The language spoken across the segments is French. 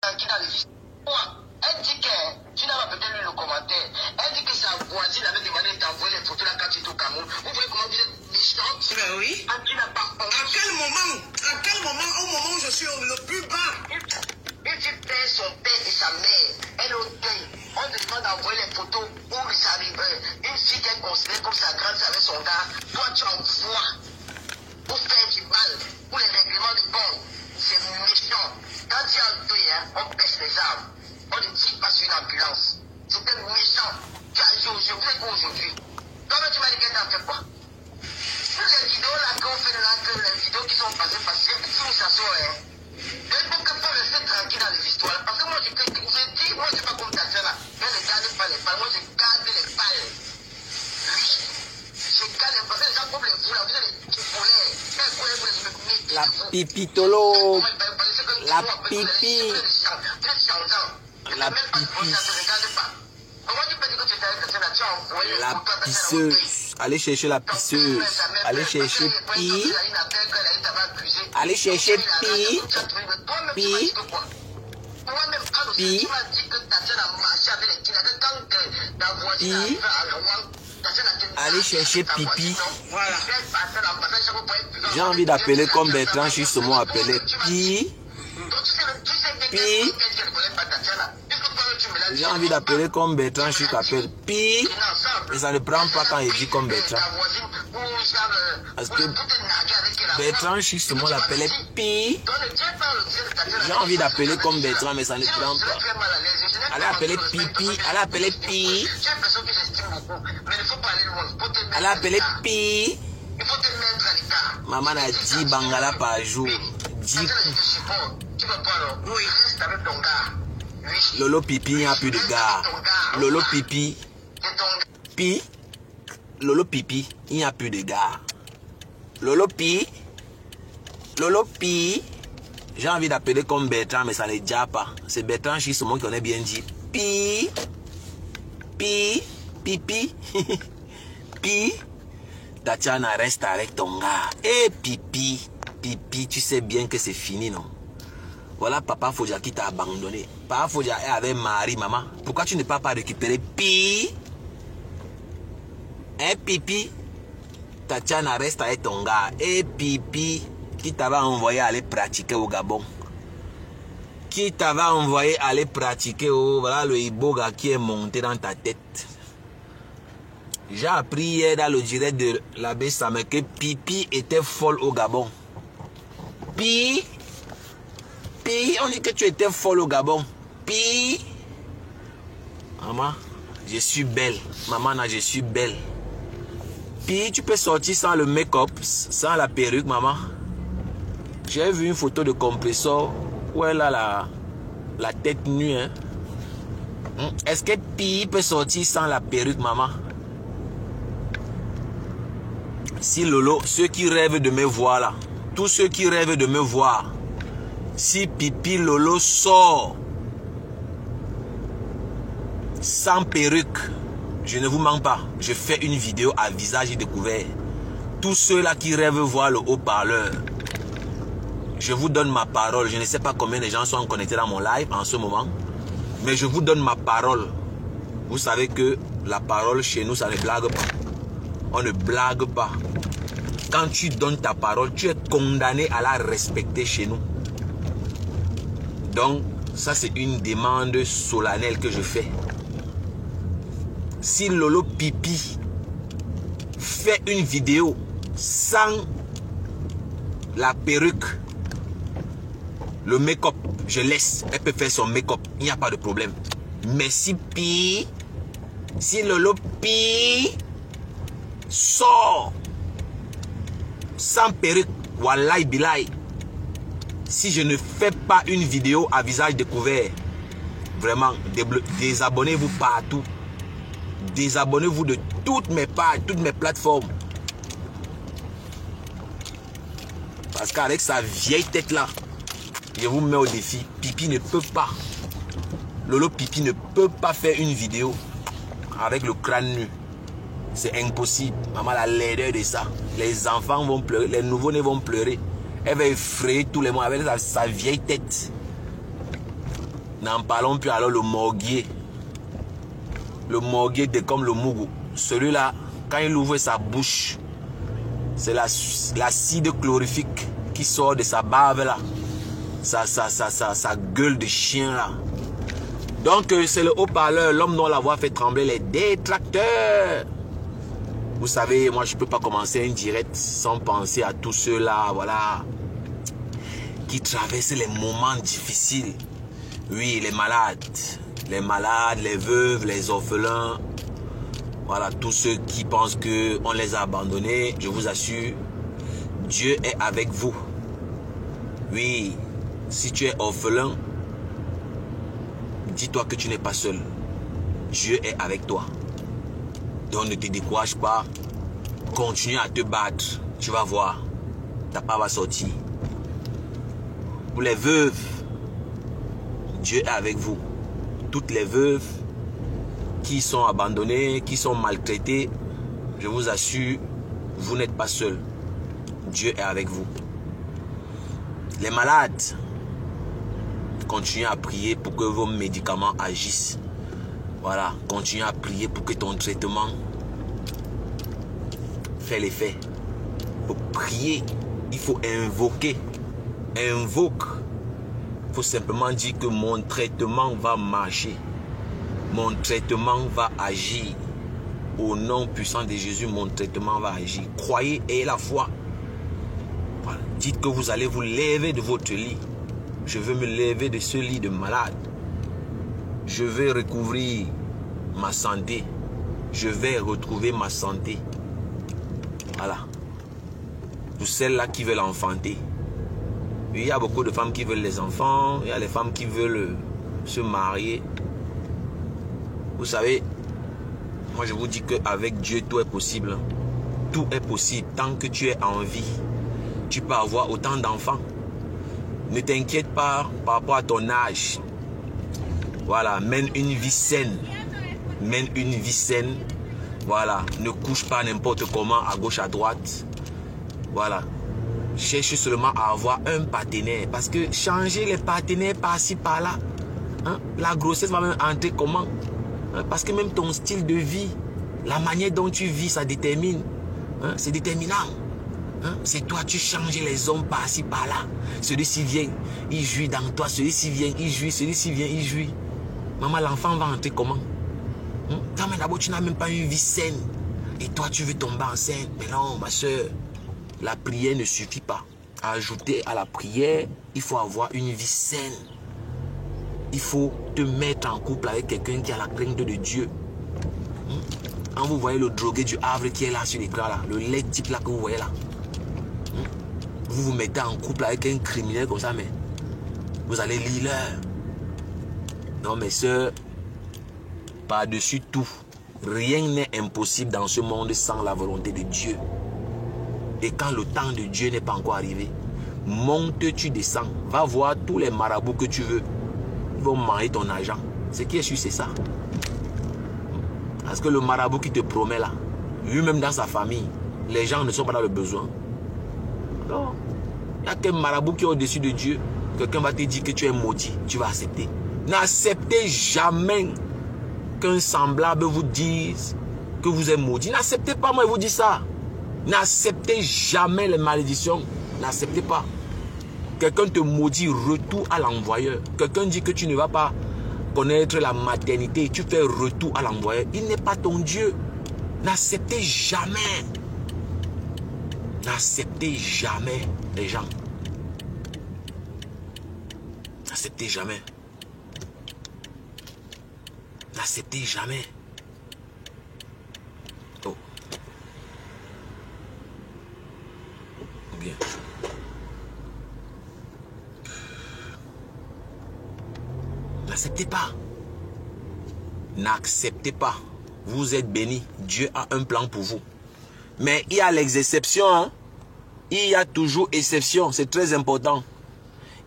tranquille dans les histoires. Elle dit que, tu n'as pas peut-être lu le commentaire, elle dit que sa voisine avait demandé de t'envoyer les photos là quand tu es au Cameroun. Vous voyez comment vous êtes méchante? Ben oui. Ah, tu n'as pas honte. À quel moment? Au moment où je suis le plus bas? Et tu perds son père et sa mère. Elle est au deuil. On te demande d'envoyer les photos où ça arrive. Une fille qu'elle considère comme sa grande avec son gars. Toi, tu envoies pour faire du mal, pour les règlements de compte. C'est méchant. Quand tu es en deuil, on baisse les armes. On ne tire pas sur une ambulance. C'était méchant. Tu as joué aujourd'hui. Comment tu m'as dit qu'elle t'a fait quoi? Les vidéos là qu'on fait là, les vidéos qui sont passées, si nous s'assoient, mais pour que pour rester tranquille dans les histoires, parce que moi je dis, moi c'est pas comme ta soeur là, elle ne garde pas les balles, moi je garde les balles. Oui, je garde les balles, les gens comme les fous là, vous êtes des petits poulets, la pipitolo, la pipi, la pipi, la pisseuse. Allez chercher la pisseuse. Allez chercher pi. Allez chercher pi. Pi. Pi. Pi. Allez chercher pipi. Voilà. J'ai envie d'appeler comme Bertrand justement appelé pi. Pi. J'ai envie d'appeler comme Bertrand Chic appelle pi. Mais ça ne prend pas quand il dit comme Bertrand. Parce que Bertrand Chic seulement l'appelait pi. J'ai envie d'appeler comme Bertrand, mais ça ne prend pas. Allez appeler pipi. Allez appeler pi. Allez appeler pi. Maman a 10 bangala par jour. 10 coups. Lolo pipi, il n'y a plus de gars. Lolo pipi. Pi. Lolo pipi, il n'y a plus de gars. Lolo pi. Lolo pi. J'ai envie d'appeler comme Bertrand, mais ça ne dit pas. C'est Bertrand Chic, c'est moi qui connais bien dit. Pi. Pi. Pipi. Pi. Tatiana, reste avec ton gars. Eh, pipi. Pipi, tu sais bien que c'est fini, non? Voilà Papa Fodia qui t'a abandonné. Papa Fodia est avec Marie, maman. Pourquoi tu ne peux pas récupérer Pi? Hein, Pipi? Tatiana, reste avec ton gars. Et Pipi, qui t'avait envoyé aller pratiquer au Gabon. Qui t'avait envoyé aller pratiquer au... Voilà le Iboga qui est monté dans ta tête. J'ai appris hier dans le direct de l'abbé Samuel que Pipi était folle au Gabon. Pi... Pi, on dit que tu étais folle au Gabon. Pi. Maman, je suis belle. Maman, je suis belle. Pi, tu peux sortir sans le make-up, sans la perruque, maman. J'ai vu une photo de compresseur où elle a la tête nue. Hein? Est-ce que Pi peut sortir sans la perruque, maman? Si Lolo, ceux qui rêvent de me voir là, tous ceux qui rêvent de me voir, si Pipi Lolo sort sans perruque, je ne vous mens pas, je fais une vidéo à visage découvert. Tous ceux-là qui rêvent voir le haut-parleur, je vous donne ma parole. Je ne sais pas combien de gens sont connectés dans mon live en ce moment, mais je vous donne ma parole. Vous savez que la parole chez nous, ça ne blague pas. On ne blague pas. Quand tu donnes ta parole, tu es condamné à la respecter chez nous. Donc, ça c'est une demande solennelle que je fais. Si Lolo Pipi fait une vidéo sans la perruque, le make-up, je laisse. Elle peut faire son make-up, il n'y a pas de problème. Mais si Lolo Pi sort sans perruque, wallahi billahi, si je ne fais pas une vidéo à visage découvert, vraiment, désabonnez-vous partout. Désabonnez-vous de toutes mes pages, toutes mes plateformes. Parce qu'avec sa vieille tête là, je vous mets au défi. Pipi ne peut pas. Lolo Pipi ne peut pas faire une vidéo avec le crâne nu. C'est impossible. Maman, la laideur de ça. Les enfants vont pleurer, les nouveaux-nés vont pleurer. Elle va effrayer tous les mois avec sa vieille tête. N'en parlons plus alors le morguier. Le morguier comme le mougou. Celui-là, quand il ouvre sa bouche, c'est l'acide chlorifique qui sort de sa bave là. Sa gueule de chien là. Donc c'est le haut-parleur, l'homme dont la voix fait trembler les détracteurs. Vous savez, moi je ne peux pas commencer un direct sans penser à tous ceux-là, voilà, qui traversent les moments difficiles. Oui, les malades, les veuves, les orphelins. Voilà, tous ceux qui pensent qu'on les a abandonnés, je vous assure, Dieu est avec vous. Oui, si tu es orphelin, dis-toi que tu n'es pas seul. Dieu est avec toi. Donc ne te décourage pas. Continue à te battre. Tu vas voir. Ta part va sortir. Pour les veuves, Dieu est avec vous. Toutes les veuves qui sont abandonnées, qui sont maltraitées, je vous assure, vous n'êtes pas seuls. Dieu est avec vous. Les malades, continuez à prier pour que vos médicaments agissent. Voilà, continuez à prier pour que ton traitement fait l'effet. Il faut prier, il faut invoquer. Invoque. Il faut simplement dire que mon traitement va marcher. Mon traitement va agir. Au nom puissant de Jésus, mon traitement va agir. Croyez et ayez la foi. Voilà. Dites que vous allez vous lever de votre lit. Je veux me lever de ce lit de malade. Je vais recouvrir ma santé. Je vais retrouver ma santé. Voilà. Pour celles-là qui veulent enfanter. Il y a beaucoup de femmes qui veulent les enfants. Il y a les femmes qui veulent se marier. Vous savez, moi je vous dis qu'avec Dieu tout est possible. Tout est possible. Tant que tu es en vie, tu peux avoir autant d'enfants. Ne t'inquiète pas par rapport à ton âge. Voilà, mène une vie saine. Mène une vie saine. Voilà, ne couche pas n'importe comment à gauche, à droite. Voilà. Cherche seulement à avoir un partenaire. Parce que changer les partenaires par-ci, par-là, hein, la grossesse va même entrer comment? Hein, parce que même ton style de vie, la manière dont tu vis, ça détermine. Hein, c'est déterminant. Hein, c'est toi, tu changes les hommes par-ci, par-là. Celui-ci vient, il jouit dans toi. Celui-ci vient, il jouit. Celui-ci vient, il jouit. Maman, l'enfant va entrer comment? Hein? Toi, mais d'abord, tu n'as même pas une vie saine. Et toi, tu veux tomber enceinte. Mais non, ma soeur, la prière ne suffit pas. À ajouter à la prière, il faut avoir une vie saine. Il faut te mettre en couple avec quelqu'un qui a la crainte de Dieu. Hein? Quand vous voyez le drogué du Havre qui est là sur l'écran, là, le lait type là que vous voyez là. Vous vous mettez en couple avec un criminel comme ça, mais vous allez lire l'heure. Non, mes soeurs, par-dessus tout, rien n'est impossible dans ce monde sans la volonté de Dieu. Et quand le temps de Dieu n'est pas encore arrivé, monte, tu descends, va voir tous les marabouts que tu veux. Ils vont manger ton argent. Ce qui est sûr, c'est ça. Parce que le marabout qui te promet là, lui-même dans sa famille, les gens ne sont pas dans le besoin. Non. Il n'y a qu'un marabout qui est au-dessus de Dieu. Quelqu'un va te dire que tu es maudit. Tu vas accepter. N'acceptez jamais qu'un semblable vous dise que vous êtes maudit. N'acceptez pas, moi je vous dis ça. N'acceptez jamais les malédictions. N'acceptez pas. Quelqu'un te maudit, retour à l'envoyeur. Quelqu'un dit que tu ne vas pas connaître la maternité. Tu fais retour à l'envoyeur. Il n'est pas ton Dieu. N'acceptez jamais. N'acceptez jamais les gens. N'acceptez jamais. N'acceptez jamais. Oh. Bien. N'acceptez pas. N'acceptez pas. Vous êtes bénis. Dieu a un plan pour vous. Mais il y a les exceptions. Hein? Il y a toujours exception. C'est très important.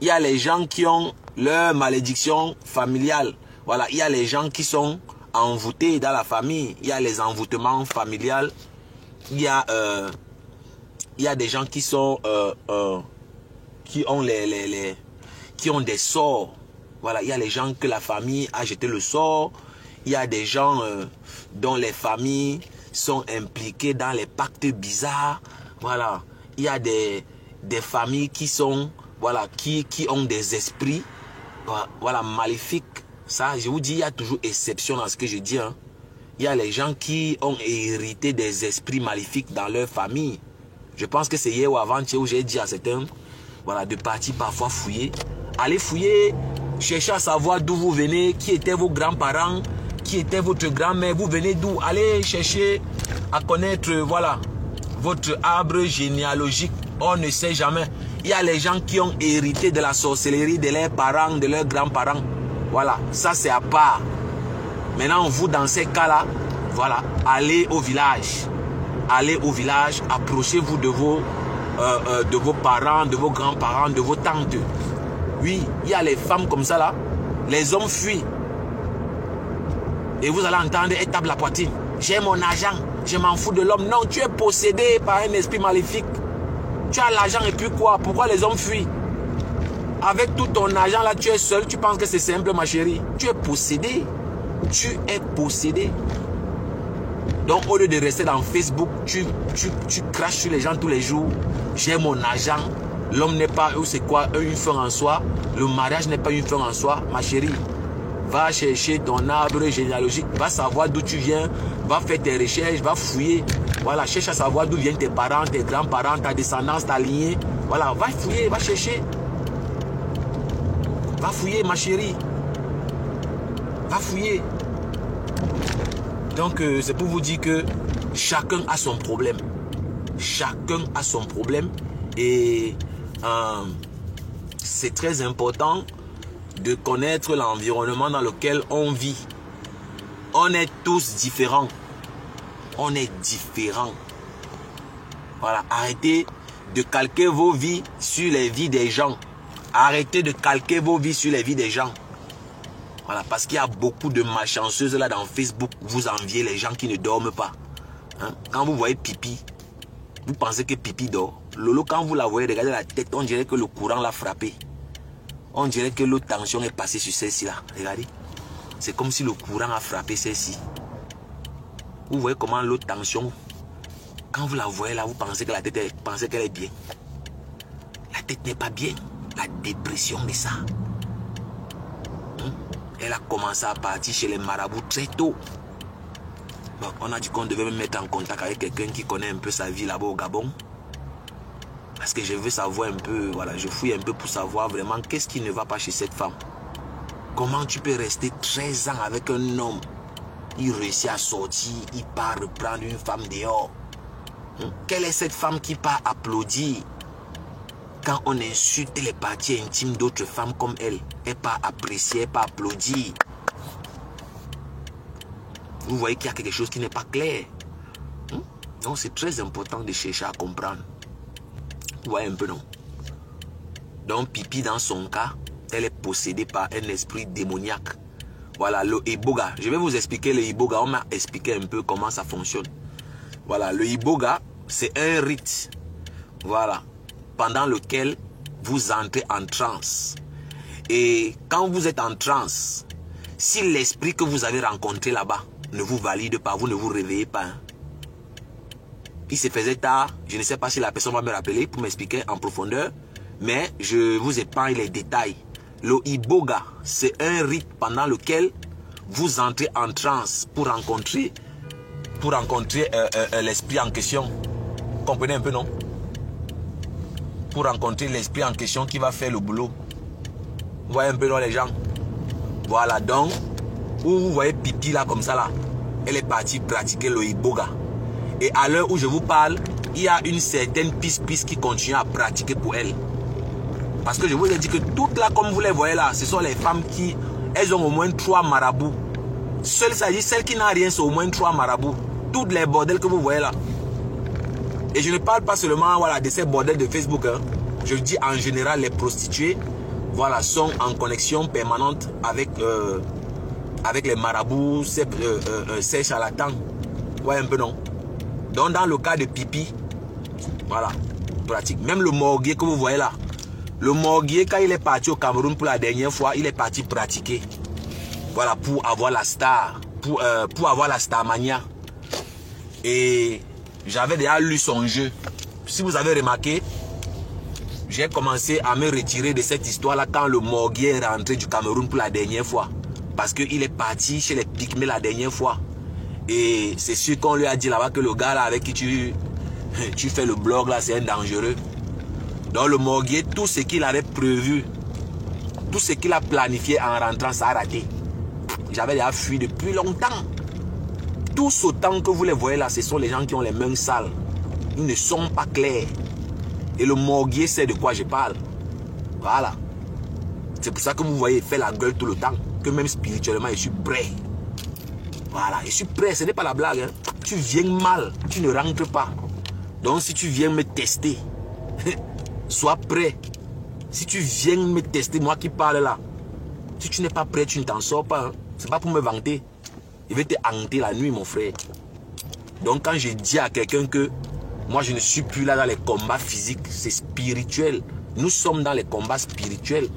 Il y a les gens qui ont leur malédiction familiale. Voilà, il y a les gens qui sont envoûtés dans la famille. Il y a les envoûtements familiales. Il y a des gens qui sont qui ont des sorts. Voilà, il y a les gens que la famille a jeté le sort. Il y a des gens dont les familles sont impliquées dans les pactes bizarres. Voilà, il y a des familles qui sont, voilà, qui ont des esprits, voilà, maléfiques. Ça, je vous dis, il y a toujours exception dans ce que je dis. Hein. Il y a les gens qui ont hérité des esprits maléfiques dans leur famille. Je pense que c'est hier ou avant-hier où j'ai dit à certains, voilà, de partir parfois fouiller. Allez fouiller, cherchez à savoir d'où vous venez, qui étaient vos grands-parents, qui était votre grand-mère, vous venez d'où. Allez chercher à connaître, voilà, votre arbre généalogique. On ne sait jamais. Il y a les gens qui ont hérité de la sorcellerie de leurs parents, de leurs grands-parents. Voilà, ça c'est à part. Maintenant, vous, dans ces cas-là, voilà, allez au village. Allez au village, approchez-vous de vos parents, de vos grands-parents, de vos tantes. Oui, il y a les femmes comme ça là. Les hommes fuient. Et vous allez entendre, elle tape la poitrine. J'ai mon argent, je m'en fous de l'homme. Non, tu es possédé par un esprit maléfique. Tu as l'argent et puis quoi? Pourquoi les hommes fuient? Avec tout ton argent là, tu es seul, tu penses que c'est simple ma chérie. Tu es possédé. Tu es possédé. Donc au lieu de rester dans Facebook, tu craches sur les gens tous les jours. J'ai mon argent. L'homme n'est pas, c'est quoi, une fin en soi. Le mariage n'est pas une fin en soi, ma chérie. Va chercher ton arbre généalogique. Va savoir d'où tu viens. Va faire tes recherches. Va fouiller. Voilà, cherche à savoir d'où viennent tes parents, tes grands-parents, ta descendance, ta lignée. Voilà, va fouiller, va chercher. Va fouiller, ma chérie. Va fouiller. Donc, c'est pour vous dire que chacun a son problème. Chacun a son problème. Et c'est très important de connaître l'environnement dans lequel on vit. On est tous différents. On est différents. Voilà, arrêtez de calquer vos vies sur les vies des gens. Arrêtez de calquer vos vies sur les vies des gens. Voilà, parce qu'il y a beaucoup de malchanceuses là dans Facebook. Vous enviez les gens qui ne dorment pas. Hein? Quand vous voyez Pipi, vous pensez que Pipi dort. Lolo, quand vous la voyez, regardez la tête, on dirait que le courant l'a frappé. On dirait que l'eau tension est passée sur celle-ci là. Regardez. C'est comme si le courant a frappé celle-ci. Vous voyez comment l'eau tension, quand vous la voyez là, vous pensez que la tête, pensez qu'elle est bien. La tête n'est pas bien. La dépression de ça. Elle a commencé à partir chez les marabouts très tôt. Bon, on a dit qu'on devait me mettre en contact avec quelqu'un qui connaît un peu sa vie là-bas au Gabon. Parce que je veux savoir un peu, voilà, je fouille un peu pour savoir vraiment qu'est-ce qui ne va pas chez cette femme. Comment tu peux rester 13 ans avec un homme? Il réussit à sortir, il part reprendre une femme dehors. Quelle est cette femme qui part applaudir quand on insulte les parties intimes d'autres femmes comme elle? Elle part apprécier, elle part applaudir. Vous voyez qu'il y a quelque chose qui n'est pas clair. Donc c'est très important de chercher à comprendre. Vous voyez un peu, non? Donc Pipi, dans son cas, elle est possédée par un esprit démoniaque. Voilà, le Iboga. Je vais vous expliquer le Iboga. On m'a expliqué un peu comment ça fonctionne. Voilà, le Iboga, c'est un rite. Voilà, pendant lequel vous entrez en transe. Et quand vous êtes en transe, si l'esprit que vous avez rencontré là-bas ne vous valide pas, vous ne vous réveillez pas. Hein. Il se faisait tard, je ne sais pas si la personne va me rappeler pour m'expliquer en profondeur, mais je vous épargne les détails. Le Iboga, c'est un rite pendant lequel vous entrez en transe pour rencontrer l'esprit en question. Vous comprenez un peu, non? Pour rencontrer l'esprit en question qui va faire le boulot. Vous voyez un peu, non, les gens? Voilà, donc, où vous voyez Pipi là, comme ça, là, elle est partie pratiquer le Iboga. Et à l'heure où je vous parle, il y a une certaine piste qui continue à pratiquer pour elle. Parce que je vous ai dit que toutes là, comme vous les voyez là, ce sont les femmes qui, elles ont au moins 3 marabouts. Celle qui n'a rien, c'est au moins 3 marabouts. Toutes les bordels que vous voyez là. Et je ne parle pas seulement, voilà, de ces bordels de Facebook. Hein. Je dis en général, les prostituées, voilà, sont en connexion permanente avec les marabouts, ces charlatans. Vous voyez un peu, non? Donc dans le cas de Pipi, voilà, pratique. Même le morguier que vous voyez là, Le Morguier, quand il est parti au Cameroun pour la dernière fois, il est parti pratiquer. Voilà, pour avoir la star. Pour avoir la Starmania. Et j'avais déjà lu son jeu. Si vous avez remarqué, j'ai commencé à me retirer de cette histoire-là quand le Morguier est rentré du Cameroun pour la dernière fois. Parce qu'il est parti chez les Pygmées la dernière fois. Et c'est sûr qu'on lui a dit là-bas que le gars là avec qui tu fais le blog là, c'est un dangereux. Donc le Morguier, tout ce qu'il avait prévu, tout ce qu'il a planifié en rentrant, ça a raté. J'avais déjà fui depuis longtemps. Tous autant que vous les voyez là, ce sont les gens qui ont les mains sales. Ils ne sont pas clairs. Et le Morguier sait de quoi je parle. Voilà. C'est pour ça que vous voyez, il fait la gueule tout le temps. Que même spirituellement, je suis prêt. Voilà, je suis prêt, ce n'est pas la blague. Hein. Tu viens mal, tu ne rentres pas. Donc si tu viens me tester, sois prêt. Si tu viens me tester, moi qui parle là, si tu n'es pas prêt, tu ne t'en sors pas. Hein. C'est pas pour me vanter. Je vais te hanter la nuit, mon frère. Donc quand je dis à quelqu'un que moi je ne suis plus là dans les combats physiques, c'est spirituel. Nous sommes dans les combats spirituels.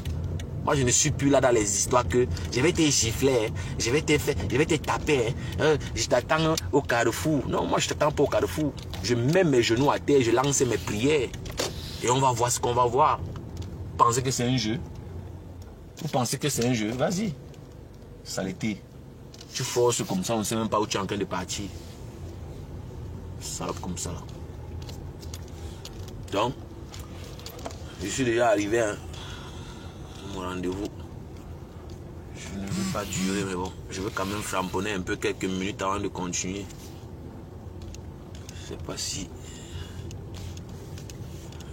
Moi, je ne suis plus là dans les histoires que je vais te gifler, hein, je vais te taper, hein, je t'attends au carrefour. Non, moi, je t'attends pas au carrefour. Je mets mes genoux à terre, je lance mes prières. Et on va voir ce qu'on va voir. Vous pensez que c'est un jeu? Vous pensez que c'est un jeu? Vas-y. Saleté. Tu forces comme ça, on ne sait même pas où tu es en train de partir. Salope comme ça. Donc, je suis déjà arrivé, hein. Mon rendez-vous. Je ne veux pas durer, mais bon, je veux quand même framponner un peu quelques minutes avant de continuer. Je sais pas si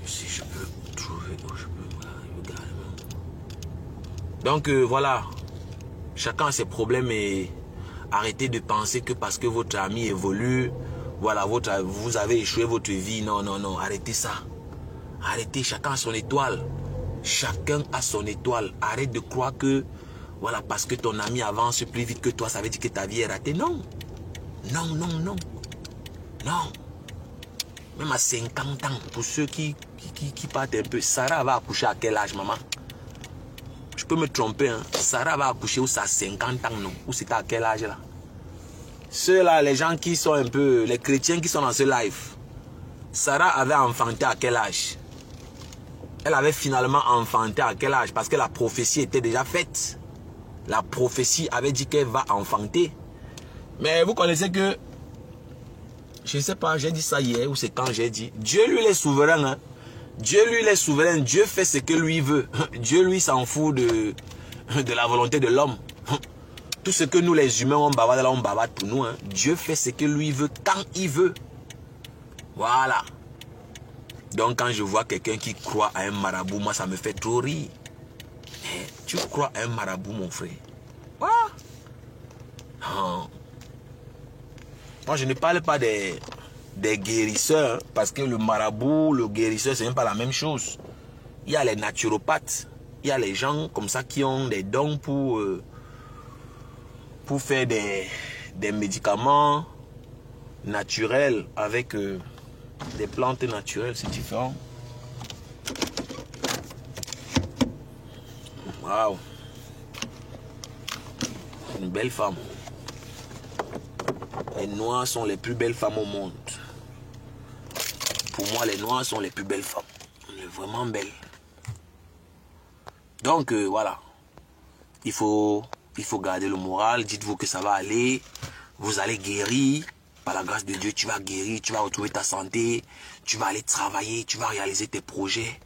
je peux trouver où je peux regarder. Donc voilà, chacun a ses problèmes et arrêtez de penser que parce que votre ami évolue, voilà, vous avez échoué votre vie. Non, non, non, arrêtez ça. Arrêtez, chacun a son étoile. Chacun a son étoile. Arrête de croire que, voilà, parce que ton ami avance plus vite que toi, ça veut dire que ta vie est ratée. Non. Non, non, non. Non. Même à 50 ans, pour ceux qui partent un peu, Sarah va accoucher à quel âge, maman? Je peux me tromper, hein. Sarah va accoucher où ça a 50 ans, non? Ou c'était à quel âge, là? Ceux-là, les gens qui sont un peu, les chrétiens qui sont dans ce live, Sarah avait enfanté à quel âge? Elle avait finalement enfanté à quel âge? Parce que la prophétie était déjà faite. La prophétie avait dit qu'elle va enfanter. Mais vous connaissez que, je ne sais pas, j'ai dit ça hier ou c'est quand j'ai dit, Dieu lui il est souverain. Hein? Dieu lui il est souverain, Dieu fait ce que lui veut. Dieu lui s'en fout de la volonté de l'homme. Tout ce que nous les humains on bavarde là, on bavarde pour nous. Hein? Dieu fait ce que lui veut quand il veut. Voilà. Donc quand je vois quelqu'un qui croit à un marabout, moi ça me fait trop rire. Tu crois à un marabout, mon frère? Quoi? Oh. Moi je ne parle pas des guérisseurs, hein, parce que le marabout, le guérisseur, c'est même pas la même chose. Il y a les naturopathes, il y a les gens comme ça qui ont des dons pour faire des médicaments naturels avec des plantes naturelles, c'est différent. Waouh. Une belle femme. Les Noirs sont les plus belles femmes au monde. Pour moi, les Noirs sont les plus belles femmes. Elle est vraiment belle. Donc, voilà. Il faut garder le moral. Dites-vous que ça va aller. Vous allez guérir. Par la grâce de Dieu, tu vas guérir. Tu vas retrouver ta santé. Tu vas aller travailler. Tu vas réaliser tes projets.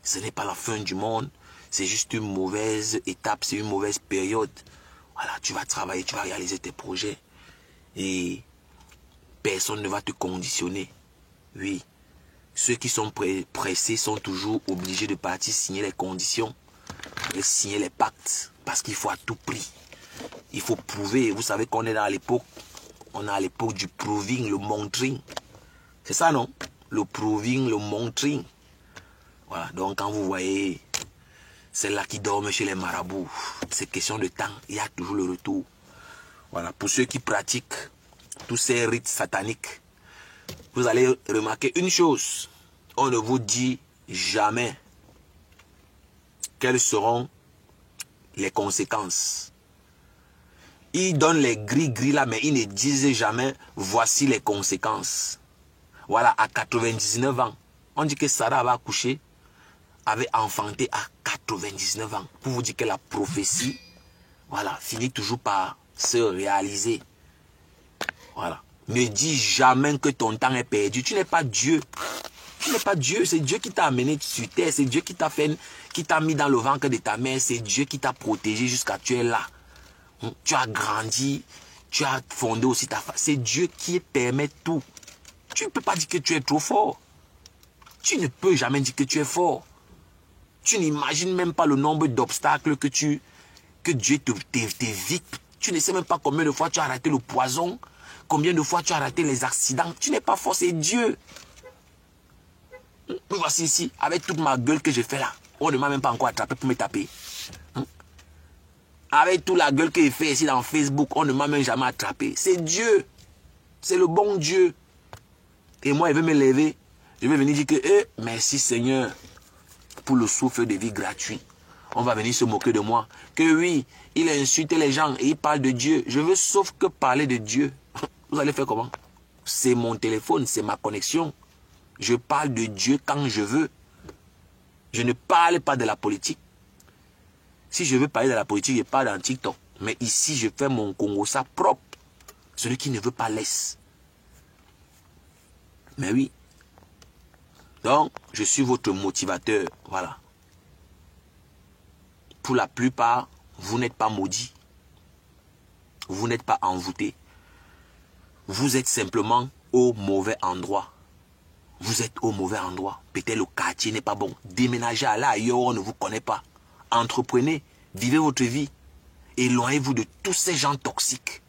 Ce n'est pas la fin du monde. C'est juste une mauvaise étape. C'est une mauvaise période. Voilà, tu vas travailler. Tu vas réaliser tes projets. Et personne ne va te conditionner. Oui. Ceux qui sont pressés sont toujours obligés de partir signer les conditions. Et signer les pactes. Parce qu'il faut à tout prix. Il faut prouver. Vous savez qu'on est dans l'époque. On est à l'époque du proving, le monitoring. C'est ça, non? Le proving, le monitoring. Voilà. Donc, quand vous voyez celle-là qui dorment chez les marabouts, c'est question de temps. Il y a toujours le retour. Voilà. Pour ceux qui pratiquent tous ces rites sataniques, vous allez remarquer une chose. On ne vous dit jamais quelles seront les conséquences. Ils donnent les gris-gris là, mais ils ne disent jamais, voici les conséquences. Voilà, à 99 ans. On dit que Sarah va accoucher, avait enfanté à 99 ans. Pour vous dire que la prophétie, voilà, finit toujours par se réaliser. Voilà. Ne dis jamais que ton temps est perdu. Tu n'es pas Dieu. Tu n'es pas Dieu. C'est Dieu qui t'a amené sur terre. C'est Dieu qui t'a fait, qui t'a mis dans le ventre de ta mère. C'est Dieu qui t'a protégé jusqu'à tu es là. Tu as grandi. Tu as fondé aussi ta famille. C'est Dieu qui permet tout. Tu ne peux pas dire que tu es trop fort. Tu ne peux jamais dire que tu es fort. Tu n'imagines même pas le nombre d'obstacles que Dieu t'évite. Tu ne sais même pas combien de fois tu as raté le poison. Combien de fois tu as raté les accidents. Tu n'es pas fort, c'est Dieu. Me voici ici, avec toute ma gueule que j'ai fait là. On ne m'a même pas encore attrapé pour me taper. Avec toute la gueule que j'ai fait ici dans Facebook, on ne m'a même jamais attrapé. C'est Dieu. C'est le bon Dieu. Et moi, il veut me lever. Je vais venir dire que, merci Seigneur pour le souffle de vie gratuit. On va venir se moquer de moi. Que oui, il insulte les gens et il parle de Dieu. Je veux sauf que parler de Dieu. Vous allez faire comment? C'est mon téléphone, c'est ma connexion. Je parle de Dieu quand je veux. Je ne parle pas de la politique. Si je veux parler de la politique, je parle dans TikTok. Mais ici, je fais mon Congo ça propre. Celui qui ne veut pas laisse. Mais oui. Donc, je suis votre motivateur. Voilà. Pour la plupart, vous n'êtes pas maudits. Vous n'êtes pas envoûtés. Vous êtes simplement au mauvais endroit. Vous êtes au mauvais endroit. Peut-être le quartier n'est pas bon. Déménagez à là ailleurs, on ne vous connaît pas. Entreprenez, vivez votre vie. Éloignez-vous de tous ces gens toxiques.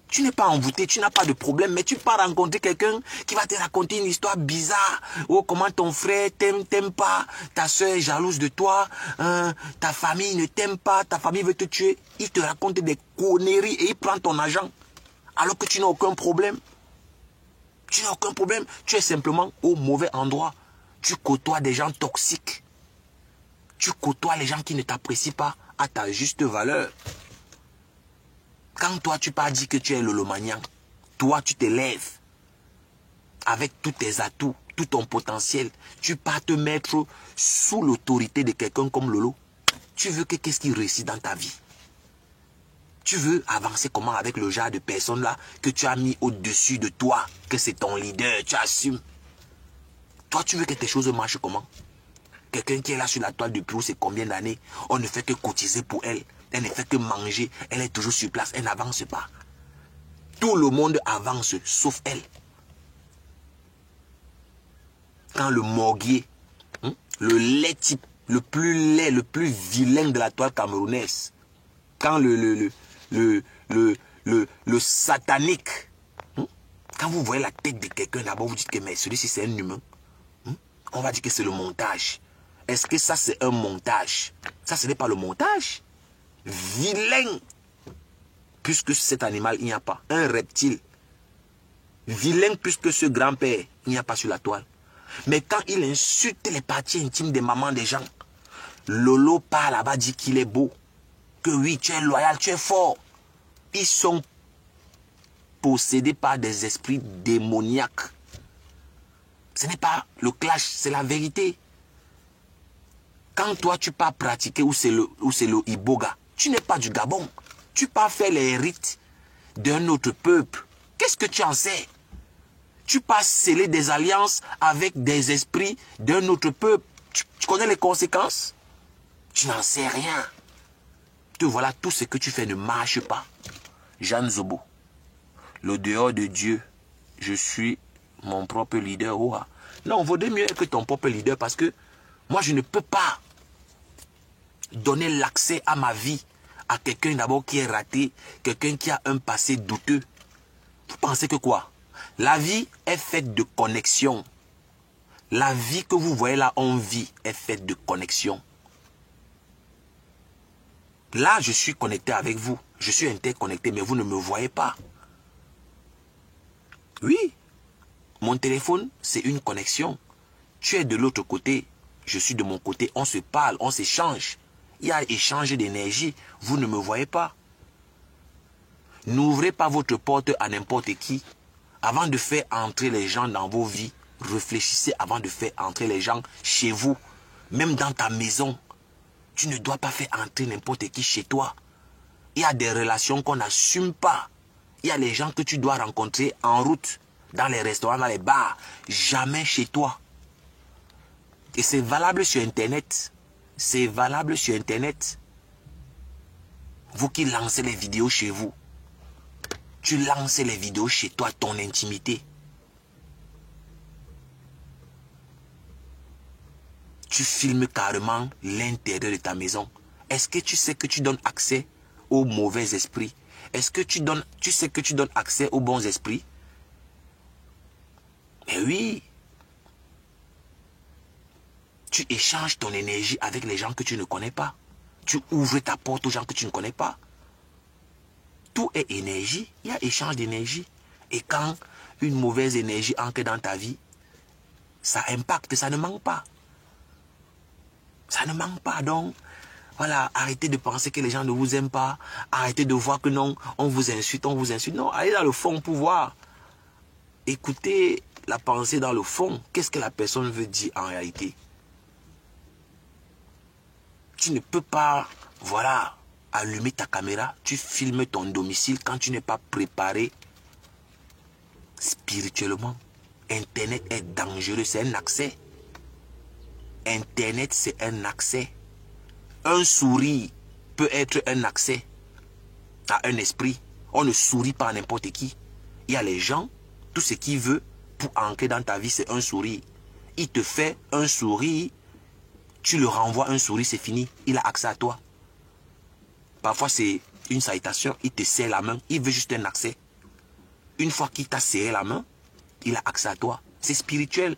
Tu n'es pas envoûté, tu n'as pas de problème, mais tu pars rencontrer quelqu'un qui va te raconter une histoire bizarre. Oh, comment ton frère t'aime pas, ta soeur est jalouse de toi, ta famille ne t'aime pas, ta famille veut te tuer. Il te raconte des conneries et il prend ton argent. Alors que tu n'as aucun problème. Tu n'as aucun problème. Tu es simplement au mauvais endroit. Tu côtoies des gens toxiques. Tu côtoies les gens qui ne t'apprécient pas à ta juste valeur. Quand toi, tu pas dit que tu es lolomaniac, toi, tu te lèves avec tous tes atouts, tout ton potentiel. Tu pars te mettre sous l'autorité de quelqu'un comme Lolo. Tu veux que qu'est-ce qui réussit dans ta vie? Tu veux avancer comment avec le genre de personne là que tu as mis au-dessus de toi, que c'est ton leader, tu assumes. Toi, tu veux que tes choses marchent comment? Quelqu'un qui est là sur la toile depuis c'est combien d'années? On ne fait que cotiser pour elle. Elle ne fait que manger. Elle est toujours sur place. Elle n'avance pas. Tout le monde avance, sauf elle. Quand le morguier, le lait type, le plus laid, le plus vilain de la toile camerounaise, quand le satanique, quand vous voyez la tête de quelqu'un d'abord, vous dites que mais celui-ci c'est un humain. On va dire que c'est le montage. Est-ce que ça c'est un montage? Ça ce n'est pas le montage. Vilain. Puisque cet animal, il n'y a pas. Un reptile. Vilain puisque ce grand-père, il n'y a pas sur la toile. Mais quand il insulte les parties intimes des mamans des gens, Lolo part là-bas, dit qu'il est beau. Que oui, tu es loyal, tu es fort. Ils sont possédés par des esprits démoniaques. Ce n'est pas le clash, c'est la vérité. Quand toi, tu pars pratiquer où c'est le Iboga, tu n'es pas du Gabon. Tu pars faire les rites d'un autre peuple. Qu'est-ce que tu en sais? Tu pars sceller des alliances avec des esprits d'un autre peuple. Tu connais les conséquences? Tu n'en sais rien. Te voilà, tout ce que tu fais ne marche pas. Jeanne Zobo. Le dehors de Dieu, je suis mon propre leader. Ouah. Non, vaudrait mieux être ton propre leader parce que moi, je ne peux pas donner l'accès à ma vie à quelqu'un d'abord qui est raté, quelqu'un qui a un passé douteux. Vous pensez que quoi? La vie est faite de connexion. La vie que vous voyez là, on vit, est faite de connexion. Là, je suis connecté avec vous. Je suis interconnecté, mais vous ne me voyez pas. Oui, mon téléphone, c'est une connexion. Tu es de l'autre côté. Je suis de mon côté, on se parle, on s'échange. Il y a échange d'énergie. Vous ne me voyez pas. N'ouvrez pas votre porte à n'importe qui. Avant de faire entrer les gens dans vos vies, réfléchissez avant de faire entrer les gens chez vous. Même dans ta maison. Tu ne dois pas faire entrer n'importe qui chez toi. Il y a des relations qu'on n'assume pas. Il y a les gens que tu dois rencontrer en route, dans les restaurants, dans les bars. Jamais chez toi. Et c'est valable sur Internet. C'est valable sur Internet. Vous qui lancez les vidéos chez vous. Tu lances les vidéos chez toi, ton intimité. Tu filmes carrément l'intérieur de ta maison. Est-ce que tu sais que tu donnes accès aux mauvais esprits? Est-ce que tu sais que tu donnes accès aux bons esprits? Mais oui. Tu échanges ton énergie avec les gens que tu ne connais pas. Tu ouvres ta porte aux gens que tu ne connais pas. Tout est énergie. Il y a échange d'énergie. Et quand une mauvaise énergie entre dans ta vie, ça impacte, ça ne manque pas. Ça ne manque pas. Donc, voilà, arrêtez de penser que les gens ne vous aiment pas. Arrêtez de voir que non, on vous insulte, on vous insulte. Non, allez dans le fond pour voir. Écoutez la pensée dans le fond. Qu'est-ce que la personne veut dire en réalité? Tu ne peux pas, voilà, allumer ta caméra, tu filmes ton domicile quand tu n'es pas préparé spirituellement. Internet est dangereux, c'est un accès. Internet, c'est un accès. Un sourire peut être un accès à un esprit. On ne sourit pas à n'importe qui. Il y a les gens, tout ce qu'il veut pour ancrer dans ta vie, c'est un sourire. Il te fait un sourire, tu le renvoies un sourire, c'est fini. Il a accès à toi. Parfois, c'est une salutation, il te serre la main, il veut juste un accès. Une fois qu'il t'a serré la main, il a accès à toi. C'est spirituel.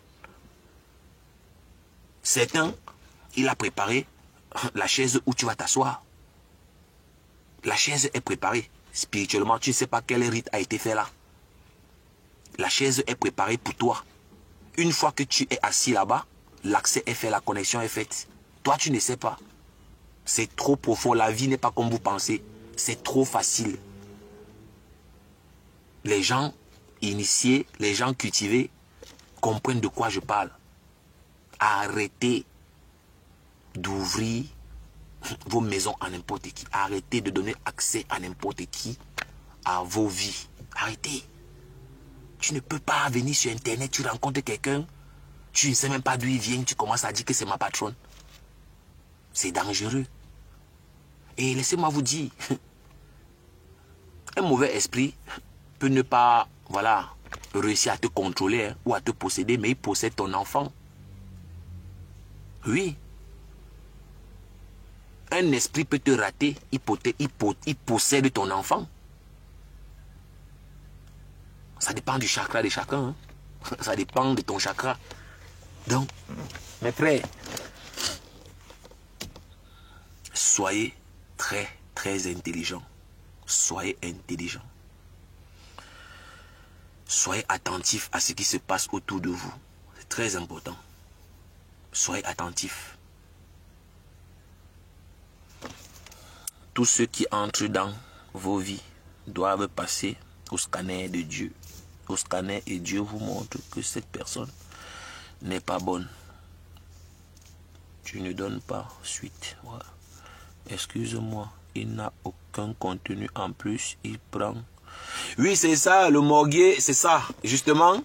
Certains, il a préparé la chaise où tu vas t'asseoir. La chaise est préparée. Spirituellement, tu ne sais pas quel rite a été fait là. La chaise est préparée pour toi. Une fois que tu es assis là-bas, l'accès est fait, la connexion est faite. Toi, tu ne sais pas. C'est trop profond. La vie n'est pas comme vous pensez. C'est trop facile. Les gens initiés, les gens cultivés comprennent de quoi je parle. Arrêtez d'ouvrir vos maisons à n'importe qui. Arrêtez de donner accès à n'importe qui à vos vies. Arrêtez. Tu ne peux pas venir sur Internet, tu rencontres quelqu'un, tu ne sais même pas d'où il vient, tu commences à dire que c'est ma patronne. C'est dangereux. Et laissez-moi vous dire, un mauvais esprit peut ne pas, voilà, réussir à te contrôler ou à te posséder, mais il possède ton enfant. Oui. Un esprit peut te rater, il possède ton enfant. Ça dépend du chakra de chacun. Hein. Ça dépend de ton chakra. Donc, mes frères, soyez très, très intelligents. Soyez intelligents. Soyez attentifs à ce qui se passe autour de vous. C'est très important. Soyez attentifs. Tous ceux qui entrent dans vos vies doivent passer au scanner de Dieu. Au scanner, et Dieu vous montre que cette personne n'est pas bonne. Tu ne donnes pas suite. Voilà. Excuse-moi, il n'a aucun contenu en plus. Il prend... Oui, c'est ça, le morguier, c'est ça. Justement,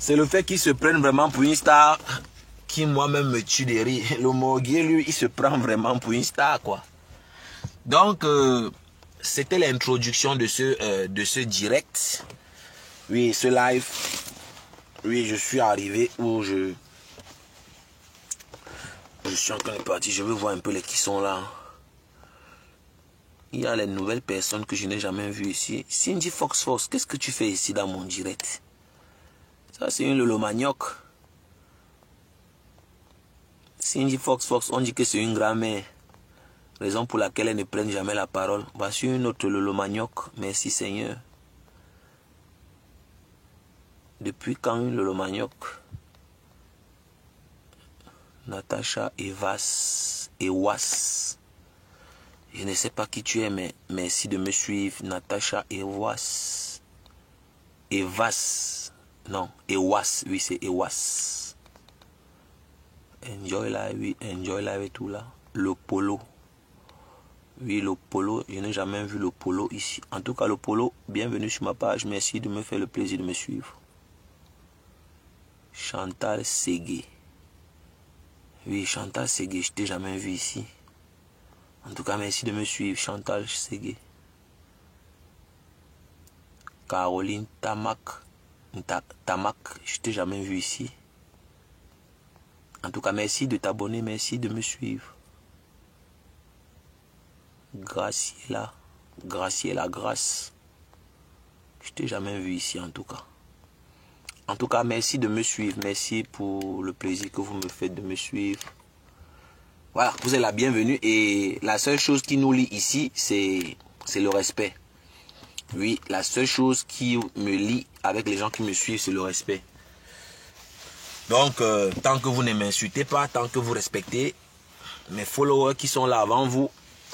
c'est le fait qu'il se prenne vraiment pour une star qui moi-même me tue de rire. Le morguier, lui, il se prend vraiment pour une star, quoi. Donc, c'était l'introduction de ce direct. Oui, ce live. Oui, je suis arrivé où je suis en train de partir. Je veux voir un peu les qui sont là. Il y a les nouvelles personnes que je n'ai jamais vues ici. Cindy Fox Fox, qu'est-ce que tu fais ici dans mon direct? Ça, c'est une Lolo Manioc. Cindy Fox Fox, on dit que c'est une grand-mère. Raison pour laquelle elle ne prenne jamais la parole. Voici une autre Lolo Manioc. Merci Seigneur. Depuis quand une Lolo Manioc? Natacha Ewas. Je ne sais pas qui tu es, mais merci de me suivre. Natacha Ewas. Evas. Non, Ewas. Oui, c'est Ewas. Enjoy live, oui, enjoy live et tout là. Le polo. Oui, le polo. Je n'ai jamais vu le polo ici. En tout cas, le polo, bienvenue sur ma page. Merci de me faire le plaisir de me suivre. Chantal Ségué. Oui, Chantal Ségué, je t'ai jamais vu ici. En tout cas, merci de me suivre, Chantal Ségué. Caroline Tamak, je t'ai jamais vu ici. En tout cas, merci de t'abonner, merci de me suivre. Graciela, Grâce. Je t'ai jamais vu ici en tout cas. En tout cas, merci de me suivre. Merci pour le plaisir que vous me faites de me suivre. Voilà, vous êtes la bienvenue. Et la seule chose qui nous lie ici, c'est le respect. Oui, la seule chose qui me lie avec les gens qui me suivent, c'est le respect. Donc, tant que vous ne m'insultez pas, tant que vous respectez mes followers qui sont là avant vous,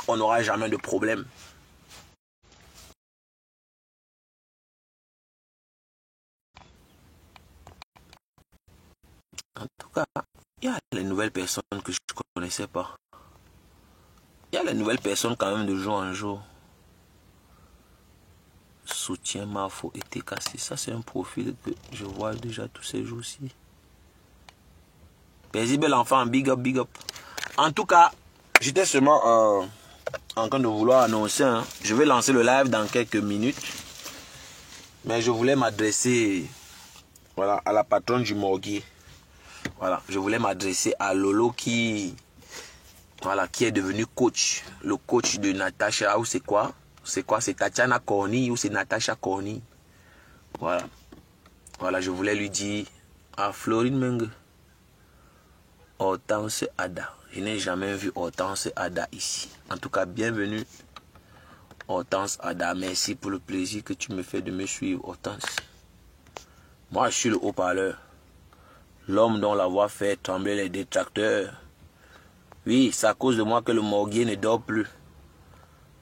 on n'aura jamais de problème. En tout cas, il y a les nouvelles personnes que je ne connaissais pas. Il y a les nouvelles personnes quand même de jour en jour. Soutien Mafo était cassé. Ça, c'est un profil que je vois déjà tous ces jours-ci. Paisible enfant, big up, big up. En tout cas, j'étais seulement en train de vouloir annoncer. Je vais lancer le live dans quelques minutes. Mais je voulais m'adresser voilà, à la patronne du morguier. Voilà, je voulais m'adresser à Lolo qui est devenu coach. Le coach de Natacha, ou c'est quoi? C'est quoi? C'est Tatiana Corny ou c'est Natacha Corny? Voilà. Voilà, je voulais lui dire à Florine Meng, Hortense Ada. Je n'ai jamais vu Hortense Ada ici. En tout cas, bienvenue Hortense Ada. Merci pour le plaisir que tu me fais de me suivre, Hortense. Moi, je suis le haut-parleur. L'homme dont la voix fait trembler les détracteurs. Oui, c'est à cause de moi que le morguier ne dort plus.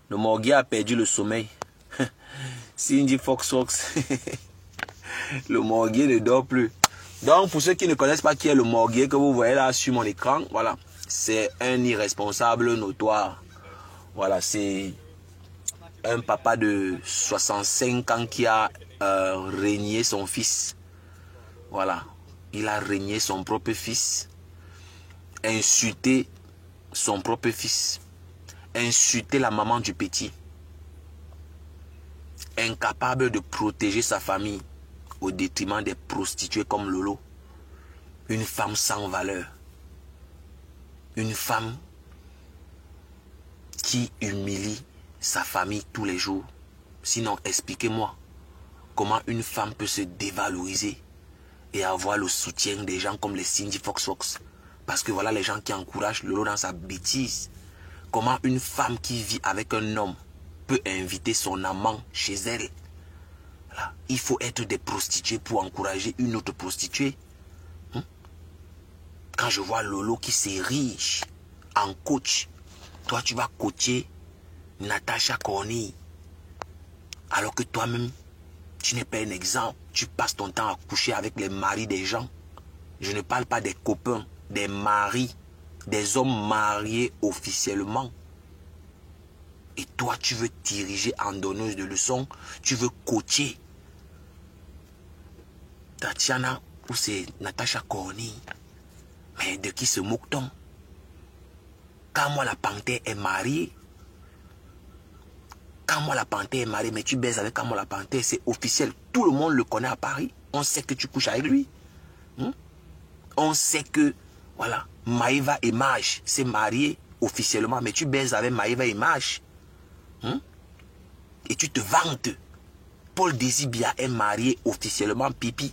Le morguier a perdu le sommeil. Cindy Fox. Le morguier ne dort plus. Donc, pour ceux qui ne connaissent pas qui est le morguier que vous voyez là sur mon écran, voilà. C'est un irresponsable notoire. Voilà, c'est un papa de 65 ans qui a régné son fils. Voilà. Il a régné son propre fils, insulté son propre fils, insulté la maman du petit, incapable de protéger sa famille au détriment des prostituées comme Lolo. Une femme sans valeur, une femme qui humilie sa famille tous les jours. Sinon, expliquez-moi comment une femme peut se dévaloriser et avoir le soutien des gens comme les Cindy Fox. Parce que voilà les gens qui encouragent Lolo dans sa bêtise. Comment une femme qui vit avec un homme peut inviter son amant chez elle. Voilà. Il faut être des prostituées pour encourager une autre prostituée. Quand je vois Lolo qui s'érige en coach, toi tu vas coacher Natacha Corny. Alors que toi-même, tu n'es pas un exemple. Tu passes ton temps à coucher avec les maris des gens. Je ne parle pas des copains, des maris, des hommes mariés officiellement. Et toi, tu veux diriger en donneuse de leçons. Tu veux coacher Tatiana ou c'est Natacha Corny. Mais de qui se moque-t-on? Quand moi la panthère est mariée, mais tu baises avec Quand moi la panthère, c'est officiel. Tout le monde le connaît à Paris. On sait que tu couches avec lui. On sait que, voilà, Maïva et Maj s'est marié officiellement, mais tu baises avec Maïva et Maj. Et tu te vantes. Paul Désibia est marié officiellement, Pipi,